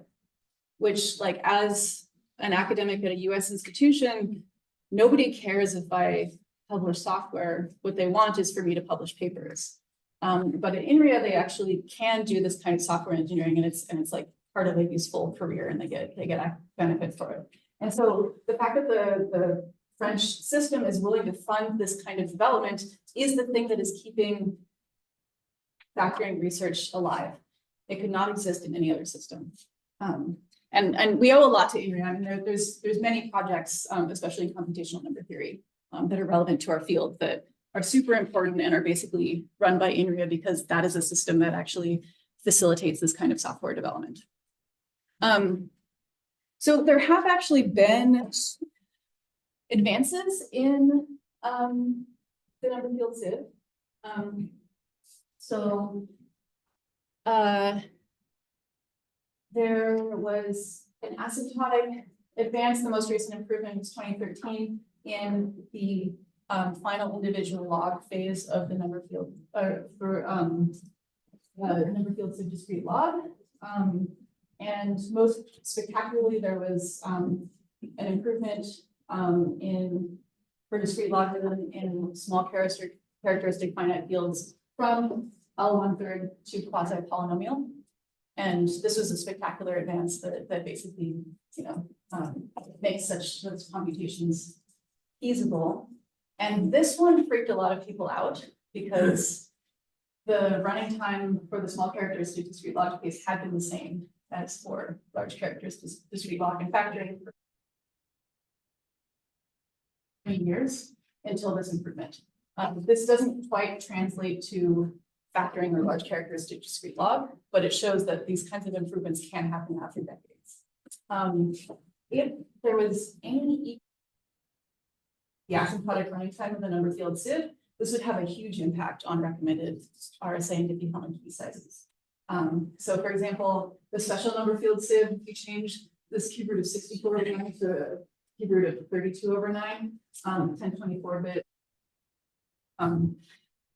which like as an academic at a US institution, nobody cares if I publish software. What they want is for me to publish papers. But at INRIA, they actually can do this kind of software engineering, and it's like part of a useful career, and they get a benefit for it. And so the fact that the French system is willing to fund this kind of development is the thing that is keeping factoring research alive. It could not exist in any other system. And we owe a lot to INRIA. I mean, there's many projects, especially in computational number theory, that are relevant to our field that are super important and are basically run by INRIA because that is a system that actually facilitates this kind of software development. So there have actually been advances in the number field sieve. There was an asymptotic advance. The most recent improvement was 2013 in the final individual log phase of the number field number field sieve discrete log. And most spectacularly, there was an improvement for discrete logarithm in small characteristic finite fields from L1/3 to quasi-polynomial. And this was a spectacular advance that basically, makes such computations feasible. And this one freaked a lot of people out because the running time for the small characteristic discrete log case had been the same as for large characteristic discrete log and factoring for 3 years until this improvement. This doesn't quite translate to factoring or large characteristic discrete log, but it shows that these kinds of improvements can happen after decades. If there was any the asymptotic running time of the number field sieve, this would have a huge impact on recommended RSA and Diffie-Hellman key sizes. So for example, the special number field sieve, if you change this cube root of 64/9 to a cube root of 32/9, 1024-bit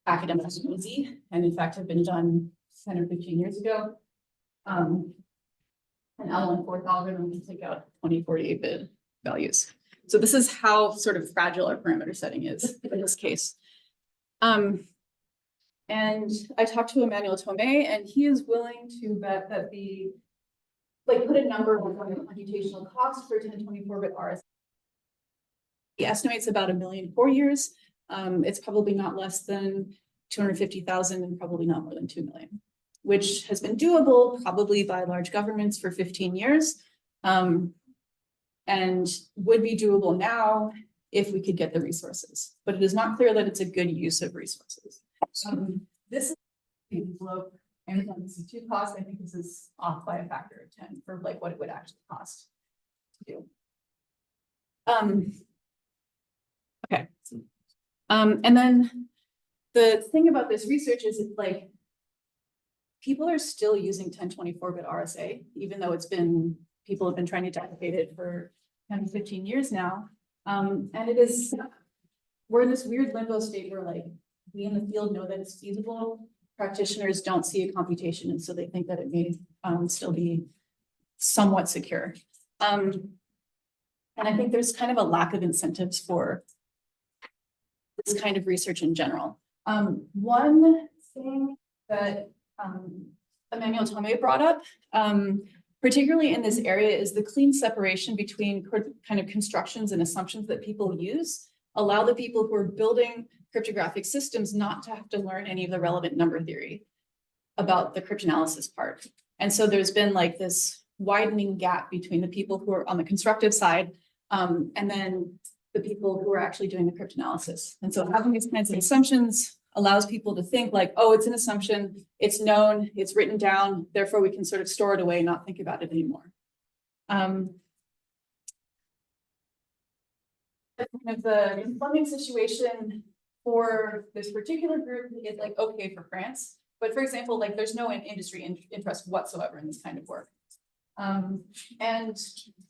academics are easy, and in fact have been done 10 or 15 years ago. An L1/4 algorithm can take out 2048-bit values. So this is how sort of fragile our parameter setting is in this case. And I talked to Emmanuel Tomé, and he is willing to bet that put a number on the computational cost for 1024-bit RSA. He estimates about 1 million 4 years. It's probably not less than 250,000 and probably not more than 2 million, which has been doable probably by large governments for 15 years. And would be doable now if we could get the resources, but it is not clear that it's a good use of resources. This is the envelope Amazon EC2 cost. I think this is off by a factor of 10 for like what it would actually cost to do. Okay. And then the thing about this research is like people are still using 1024-bit RSA, even though people have been trying to deprecate it for 10 to 15 years now. And we're in this weird limbo state where like we in the field know that it's feasible. Practitioners don't see a computation, and so they think that it may still be somewhat secure. And I think there's kind of a lack of incentives for this kind of research in general. One thing that Emmanuel Tomé brought up, particularly in this area, is the clean separation between kind of constructions and assumptions that people use allow the people who are building cryptographic systems not to have to learn any of the relevant number theory about the cryptanalysis part. And so there's been like this widening gap between the people who are on the constructive side and then the people who are actually doing the cryptanalysis. And so having these kinds of assumptions allows people to think like, oh, it's an assumption, it's known, it's written down, therefore we can sort of store it away and not think about it anymore. The funding situation for this particular group is like okay for grants, but for example, like there's no industry interest whatsoever in this kind of work. And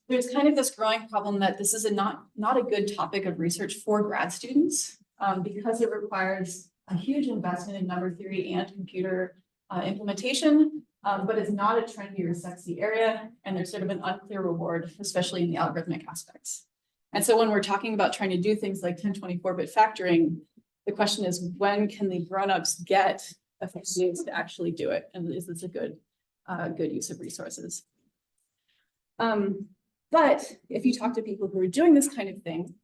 there's kind of this growing problem that this is not a good topic of research for grad students because it requires a huge investment in number theory and computer implementation, but it's not a trendy or sexy area, and there's sort of an unclear reward, especially in the algorithmic aspects. And so when we're talking about trying to do things like 1024-bit factoring, the question is, when can the grown-ups get FSCs to actually do it? And is this a good use of resources? But if you talk to people who are doing this kind of thing,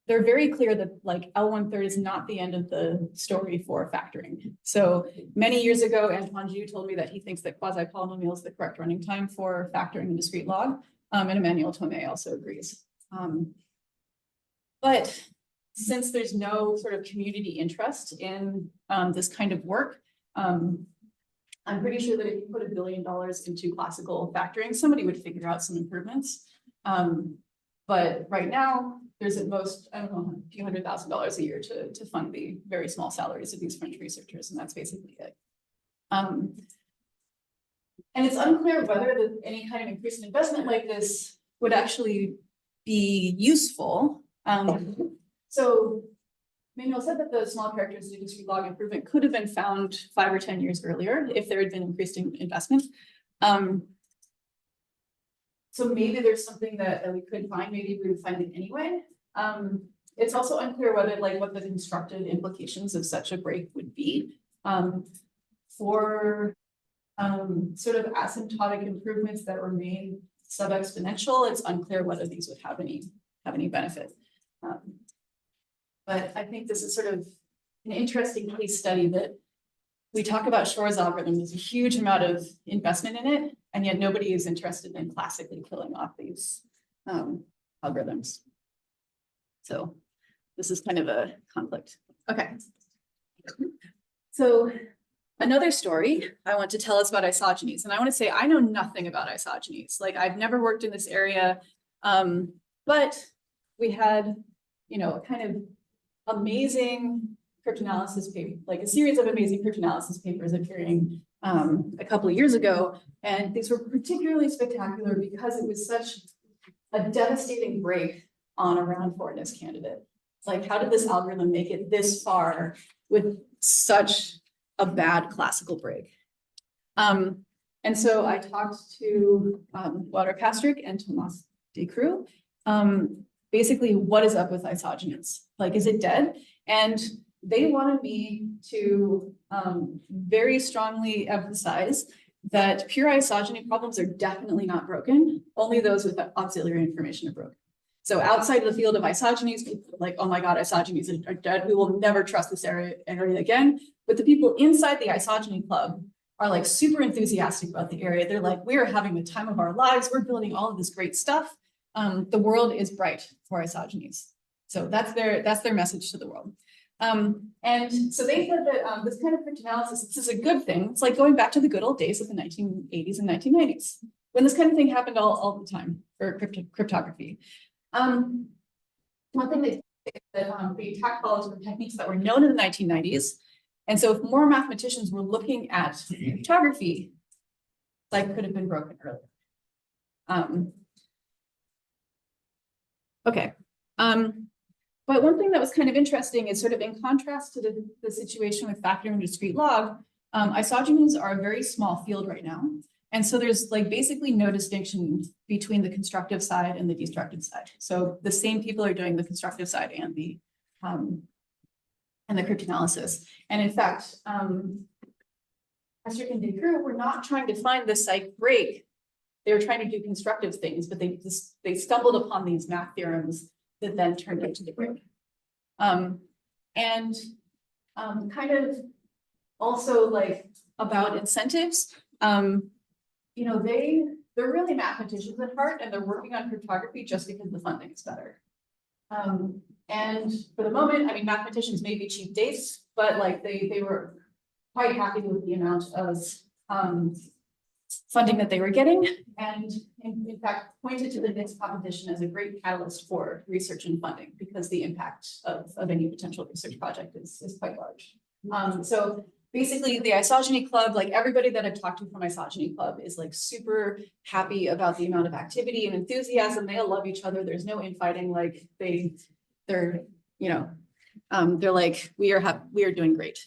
they're very clear that like L1/3 is not the end of the story for factoring. So many years ago, Antoine Ju told me that he thinks that quasi-polynomial is the correct running time for factoring in discrete log, and Emmanuel Tomei also agrees. But since there's no sort of community interest in this kind of work, I'm pretty sure that if you put $1 billion into classical factoring, somebody would figure out some improvements. But right now, there's at most, I don't know, a few $100,000 a year to fund the very small salaries of these French researchers, and that's basically it. And it's unclear whether any kind of increased investment like this would actually be useful. So Manuel said that the small characters of discrete log improvement could have been found 5 or 10 years earlier if there had been increased investment. So maybe there's something that we could find, maybe we would find it anyway. It's also unclear whether what the constructed implications of such a break would be. For sort of asymptotic improvements that remain sub-exponential, it's unclear whether these would have any benefit. But I think this is sort of an interesting case study that we talk about Shor's algorithm. There's a huge amount of investment in it, and yet nobody is interested in classically killing off these algorithms. So this is kind of a conflict. Okay. So another story I want to tell is about isogenies. And I want to say I know nothing about isogenies. Like I've never worked in this area, but we had, a kind of amazing cryptanalysis paper, like a series of amazing cryptanalysis papers appearing a couple of years ago. And these were particularly spectacular because it was such a devastating break on a round 4ness candidate. It's like, how did this algorithm make it this far with such a bad classical break? And so I talked to Walter Pastrick and Thomas Decroux. Basically, what is up with isogenies? Like, is it dead? And they wanted me to very strongly emphasize that pure isogeny problems are definitely not broken. Only those with auxiliary information are broken. So outside of the field of isogenies, people are like, oh my God, isogenies are dead. We will never trust this area again. But the people inside the isogeny club are like super enthusiastic about the area. They're like, we're having the time of our lives. We're building all of this great stuff. The world is bright for isogenies. So that's their message to the world. And so they said that this kind of cryptanalysis, this is a good thing. It's like going back to the good old days of the 1980s and 1990s, when this kind of thing happened all the time for cryptography. One thing they say is that the attack follows were techniques that were known in the 1990s. And so if more mathematicians were looking at cryptography, like could have been broken earlier. Okay. But one thing that was kind of interesting is sort of in contrast to the situation with factoring and discrete log, isogenies are a very small field right now. And so there's like basically no distinction between the constructive side and the destructive side. So the same people are doing the constructive side and the cryptanalysis. And in fact, Pastrick and Decroux were not trying to find the psych break. They were trying to do constructive things, but they stumbled upon these math theorems that then turned into the break. And kind of also like about incentives, they're really mathematicians at heart, and they're working on cryptography just because the funding is better. And for the moment, I mean, mathematicians may be cheap dates, but like they were quite happy with the amount of funding that they were getting, and in fact pointed to the next competition as a great catalyst for research and funding, because the impact of any potential research project is quite large. So basically the Isogeny Club, like everybody that I've talked to from Isogeny Club is like super happy about the amount of activity and enthusiasm. They all love each other. There's no infighting. Like they're, you know, they're like, we are doing great.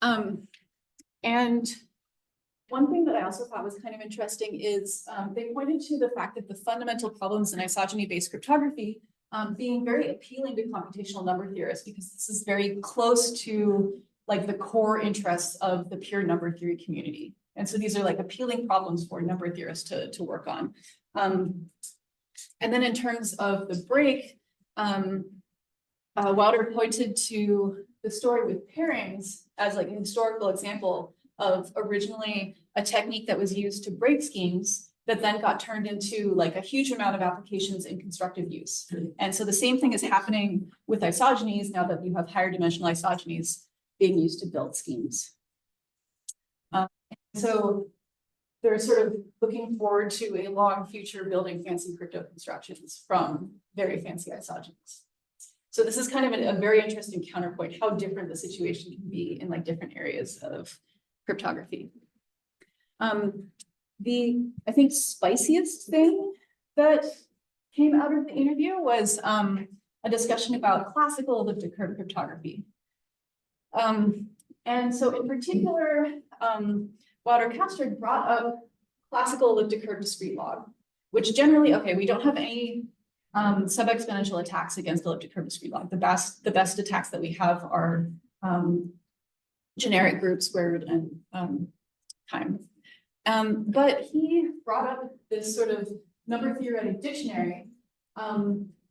And one thing that I also thought was kind of interesting is they pointed to the fact that the fundamental problems in isogeny-based cryptography being very appealing to computational number theorists, because this is very close to like the core interests of the pure number theory community. And so these are like appealing problems for number theorists to work on. And then in terms of the break, Wilder pointed to the story with pairings as like a historical example of originally a technique that was used to break schemes that then got turned into like a huge amount of applications in constructive use. And so the same thing is happening with isogenies now that you have higher dimensional isogenies being used to build schemes. So they're sort of looking forward to a long future building fancy crypto constructions from very fancy isogenies. So this is kind of a very interesting counterpoint, how different the situation can be in like different areas of cryptography. I think spiciest thing that came out of the interview was a discussion about classical elliptic curve cryptography. And so in particular, Wilder Castro brought up classical elliptic curve discrete log, which generally, okay, we don't have any sub-exponential attacks against elliptic curve discrete log. The best attacks that we have are generic group, square root, and time. But he brought up this sort of number theoretic dictionary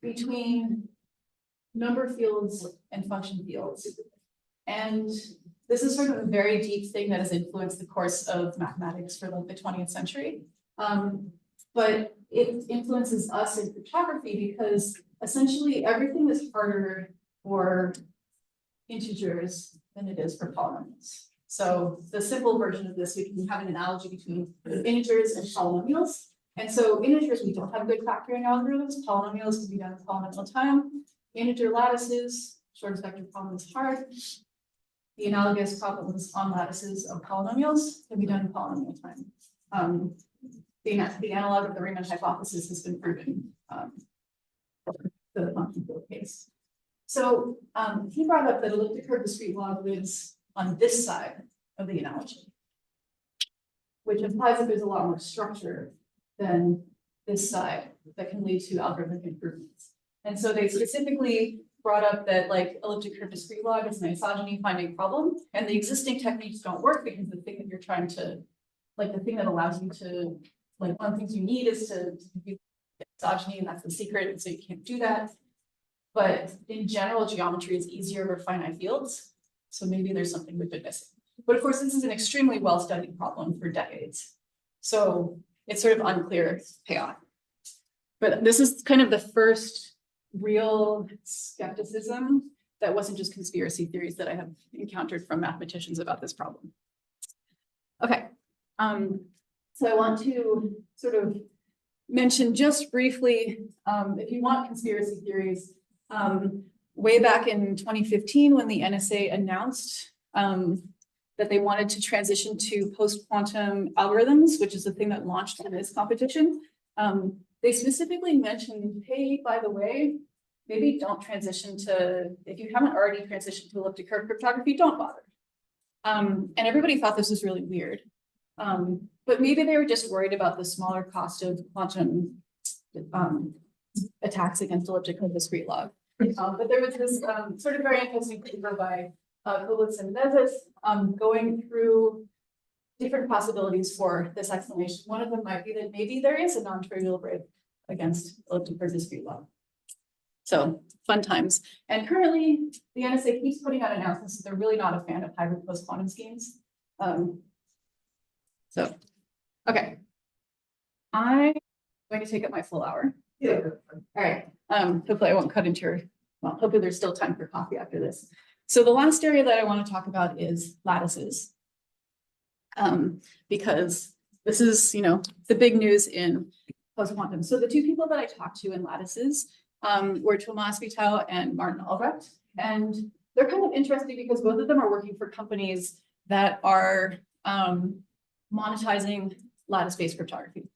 between number fields and function fields. And this is sort of a very deep thing that has influenced the course of mathematics for like the 20th century. But it influences us in cryptography because essentially everything is harder for integers than it is for polynomials. So the simple version of this, we can have an analogy between integers and polynomials. And so integers, we don't have good factoring algorithms. Polynomials can be done in polynomial time. Integer lattices, shortest vector problem is hard. The analogous problems on lattices of polynomials can be done in polynomial time. The analog of the Riemann hypothesis has been proven for the function field case. So he brought up that elliptic curve discrete log lives on this side of the analogy, which implies that there's a lot more structure than this side that can lead to algorithmic improvements. And so they specifically brought up that like elliptic curve discrete log is an isogeny finding problem, and the existing techniques don't work because the thing that you're trying to, like the thing that allows you to, like one of the things you need is to be isogeny, and that's the secret, and so you can't do that. But in general, geometry is easier over finite fields, so maybe there's something we've been missing. But of course, this is an extremely well-studied problem for decades, so it's sort of unclear payoff. But this is kind of the first real skepticism that wasn't just conspiracy theories that I have encountered from mathematicians about this problem. Okay, so I want to sort of mention just briefly, if you want conspiracy theories, way back in 2015 when the NSA announced that they wanted to transition to post-quantum algorithms, which is the thing that launched in this competition, they specifically mentioned, hey, by the way, maybe don't transition to, if you haven't already transitioned to elliptic curve cryptography, don't bother. And everybody thought this was really weird. But maybe they were just worried about the smaller cost of quantum attacks against elliptic curve discrete log. But there was this sort of very interesting paper by Koblitz and Menezes going through different possibilities for this explanation. One of them might be that maybe there is a non-trivial break against elliptic curve discrete log. So fun times. And currently, the NSA keeps putting out announcements that they're really not a fan of hybrid post-quantum schemes. So, okay. I'm going to take up my full hour. Yeah. All right. Hopefully I won't cut into your well, hopefully there's still time for coffee after this. So the last area that I want to talk about is lattices. Because this is, the big news in post-quantum. So the two people that I talked to in lattices were Tomas Vitao and Martin Albrecht. And they're kind of interesting because both of them are working for companies that are monetizing lattice-based cryptography.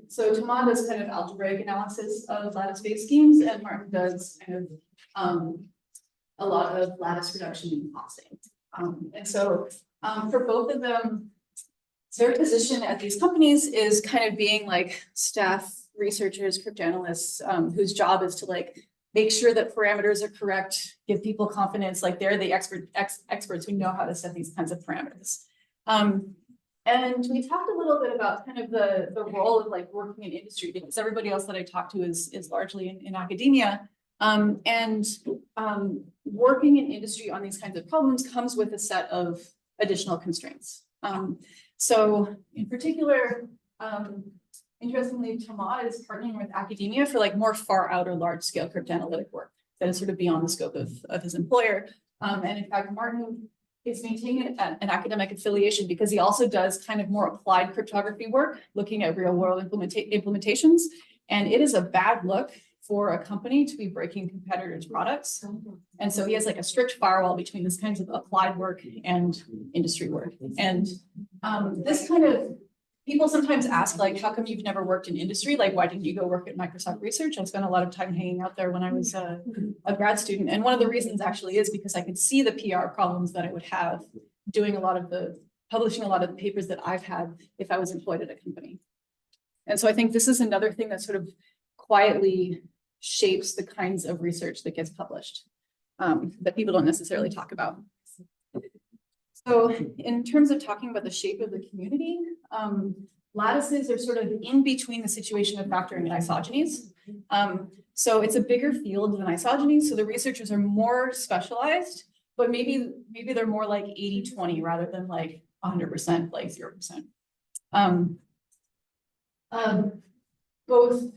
So Tomas does kind of algebraic analysis of lattice-based schemes, and Martin does kind of a lot of lattice reduction and costing. And so for both of them, their position at these companies is kind of being like staff researchers, cryptanalysts, whose job is to like make sure that parameters are correct, give people confidence, like they're the experts who know how to set these kinds of parameters. And we talked a little bit about kind of the role of like working in industry, because everybody else that I talked to is largely in academia. Working in industry on these kinds of problems comes with a set of additional constraints. So in particular, interestingly, Tomas is partnering with academia for like more far out or large scale cryptanalytic work that is sort of beyond the scope of his employer. And in fact, Martin is maintaining an academic affiliation because he also does kind of more applied cryptography work, looking at real world implementations. And it is a bad look for a company to be breaking competitors' products. And so he has like a strict firewall between this kinds of applied work and industry work. And this kind of, people sometimes ask, like, how come you've never worked in industry? Like, why didn't you go work at Microsoft Research? I spent a lot of time hanging out there when I was a grad student. And one of the reasons actually is because I could see the PR problems that I would have doing publishing a lot of the papers that I've had if I was employed at a company. And so I think this is another thing that sort of quietly shapes the kinds of research that gets published that people don't necessarily talk about. So in terms of talking about the shape of the community, lattices are sort of in between the situation of factoring and isogenies. So it's a bigger field than isogenies. So the researchers are more specialized, but maybe they're more like 80-20 rather than like 100%, like 0%. Both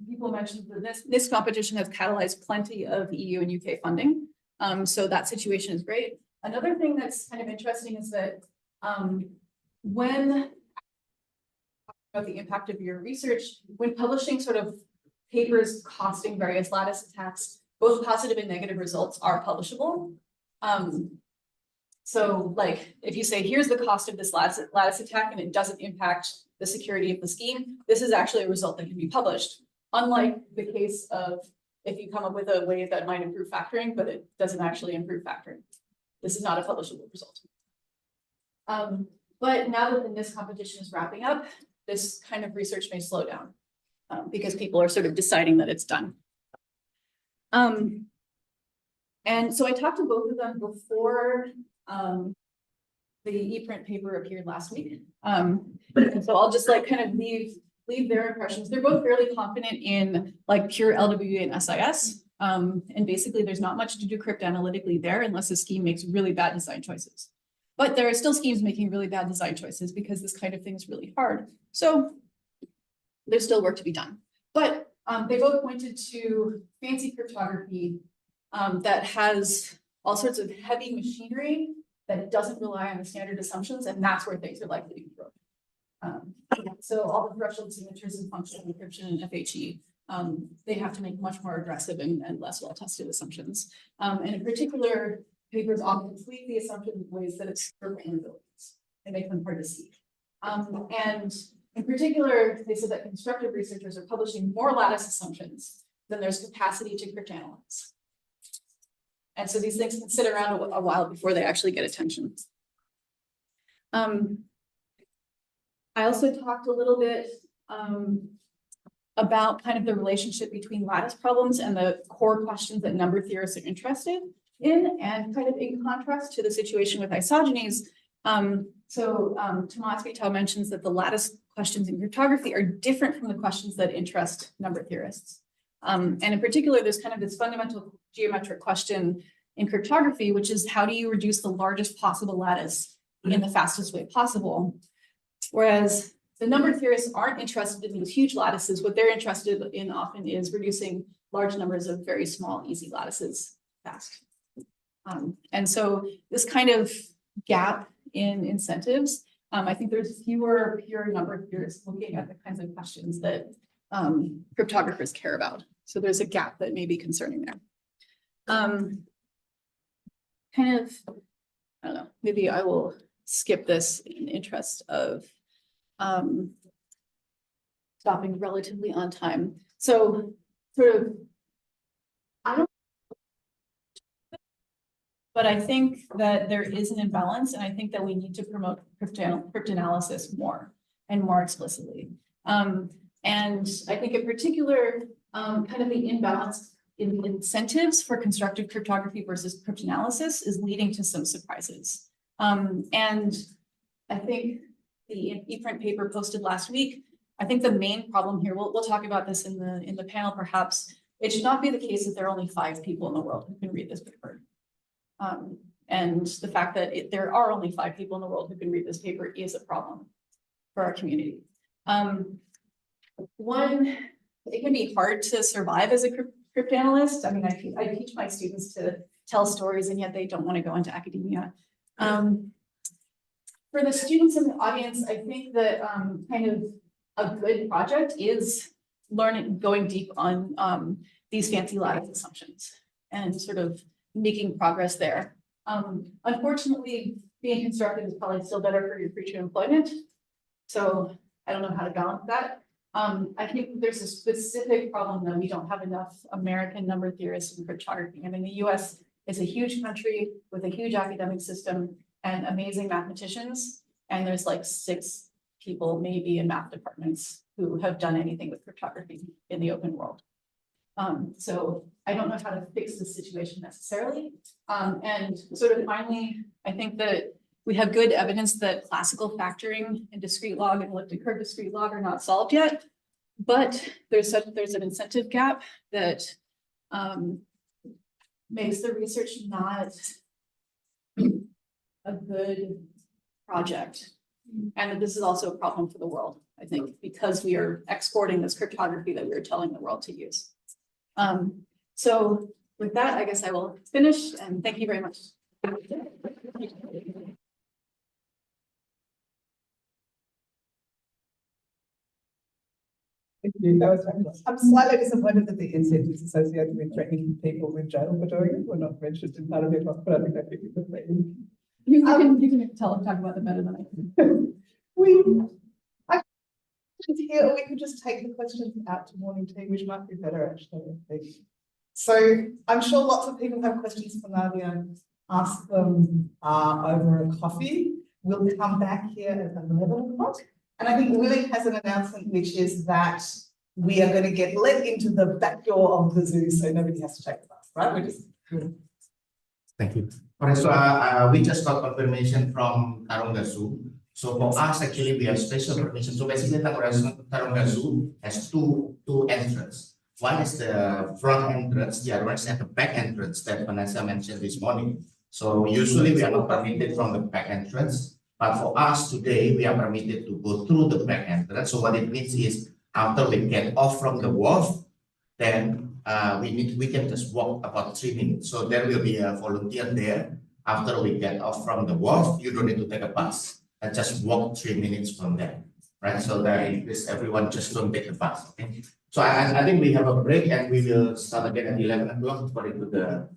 people mentioned that this competition has catalyzed plenty of EU and UK funding. So that situation is great. Another thing that's kind of interesting is that when about the impact of your research, when publishing sort of papers costing various lattice attacks, both positive and negative results are publishable. So like if you say, here's the cost of this lattice attack and it doesn't impact the security of the scheme, this is actually a result that can be published. Unlike the case of if you come up with a way that might improve factoring, but it doesn't actually improve factoring. This is not a publishable result. But now that the NIST competition is wrapping up, this kind of research may slow down because people are sort of deciding that it's done. And so I talked to both of them before the ePrint paper appeared last week. So I'll just like kind of leave their impressions. They're both fairly confident in like pure LWE and SIS. And basically there's not much to do cryptanalytically there unless a scheme makes really bad design choices. But there are still schemes making really bad design choices because this kind of thing is really hard. So there's still work to be done. But they both pointed to fancy cryptography that has all sorts of heavy machinery that doesn't rely on the standard assumptions, and that's where things are likely to be broken. So all the threshold signatures and functional encryption and FHE, they have to make much more aggressive and less well-tested assumptions. And in particular, papers often tweak the assumptions in ways that obscure vulnerabilities and make them hard to see. And in particular, they said that constructive researchers are publishing more lattice assumptions than there's capacity to cryptanalyze. And so these things can sit around a while before they actually get attention. I also talked a little bit about kind of the relationship between lattice problems and the core questions that number theorists are interested in, and kind of in contrast to the situation with isogenies. Tomas Vitao mentions that the lattice questions in cryptography are different from the questions that interest number theorists. And in particular, there's kind of this fundamental geometric question in cryptography, which is how do you reduce the largest possible lattice in the fastest way possible? Whereas the number theorists aren't interested in these huge lattices. What they're interested in often is reducing large numbers of very small, easy lattices fast. And so this kind of gap in incentives, I think there's fewer pure number theorists looking at the kinds of questions that cryptographers care about. So there's a gap that may be concerning there. Kind of, I don't know, maybe I will skip this in the interest of stopping relatively on time. So sort of, but I think that there is an imbalance, and I think that we need to promote cryptanalysis more and more explicitly. And I think in particular, kind of the imbalance in incentives for constructive cryptography versus cryptanalysis is leading to some surprises. And I think the ePrint paper posted last week, I think the main problem here, we'll talk about this in the panel perhaps, it should not be the case that there are only 5 people in the world who can read this paper. And the fact that there are only 5 people in the world who can read this paper is a problem for our community. One, it can be hard to survive as a cryptanalyst. I mean, I teach my students to tell stories, and yet they don't want to go into academia. For the students in the audience, I think that kind of a good project is going deep on these fancy lattice assumptions and sort of making progress there. Unfortunately, being constructive is probably still better for your future employment. So I don't know how to balance that. I think there's a specific problem that we don't have enough American number theorists in cryptography. I mean, the US is a huge country with a huge academic system and amazing mathematicians. And there's like 6 people maybe in math departments who have done anything with cryptography in the open world. So I don't know how to fix this situation necessarily. And sort of finally, I think that we have good evidence that classical factoring and discrete log and elliptic curve discrete log are not solved yet, but there's an incentive gap that makes the research not a good project. And that this is also a problem for the world, I think, because we are exporting this cryptography that we're telling the world to use. So with that, I guess I will finish, and thank you very much. I'm slightly disappointed that the incentives associated with threatening people with jail for doing it were not mentioned in part of your talk, but I think that could be the thing. You can talk about them better than I can. Here, we could just take the questions out to morning tea, which might be better actually, I think. So I'm sure lots of people have questions for Nadia. Ask them over a coffee. We'll come back here at 11 o'clock. And I think Willy has an announcement, which is that we are going to get let into the back door of the zoo, so nobody has to take the bus, right? We're just... Thank you. All right, so we just got confirmation from Tarongga Zoo. So for us, actually, we have special permission. So basically, Tarongga Zoo has two entrances. One is the front entrance, the other one is at the back entrance that Vanessa mentioned this morning. So usually we are not permitted from the back entrance. But for us today, we are permitted to go through the back entrance. So what it means is after we get off from the wharf, then we can just walk about 3 minutes. So there will be a volunteer there. After we get off from the wharf, you don't need to take a bus and just walk 3 minutes from there, right? So that is everyone just don't take the bus. Okay. So I think we have a break and we will start again at 11 o'clock according to the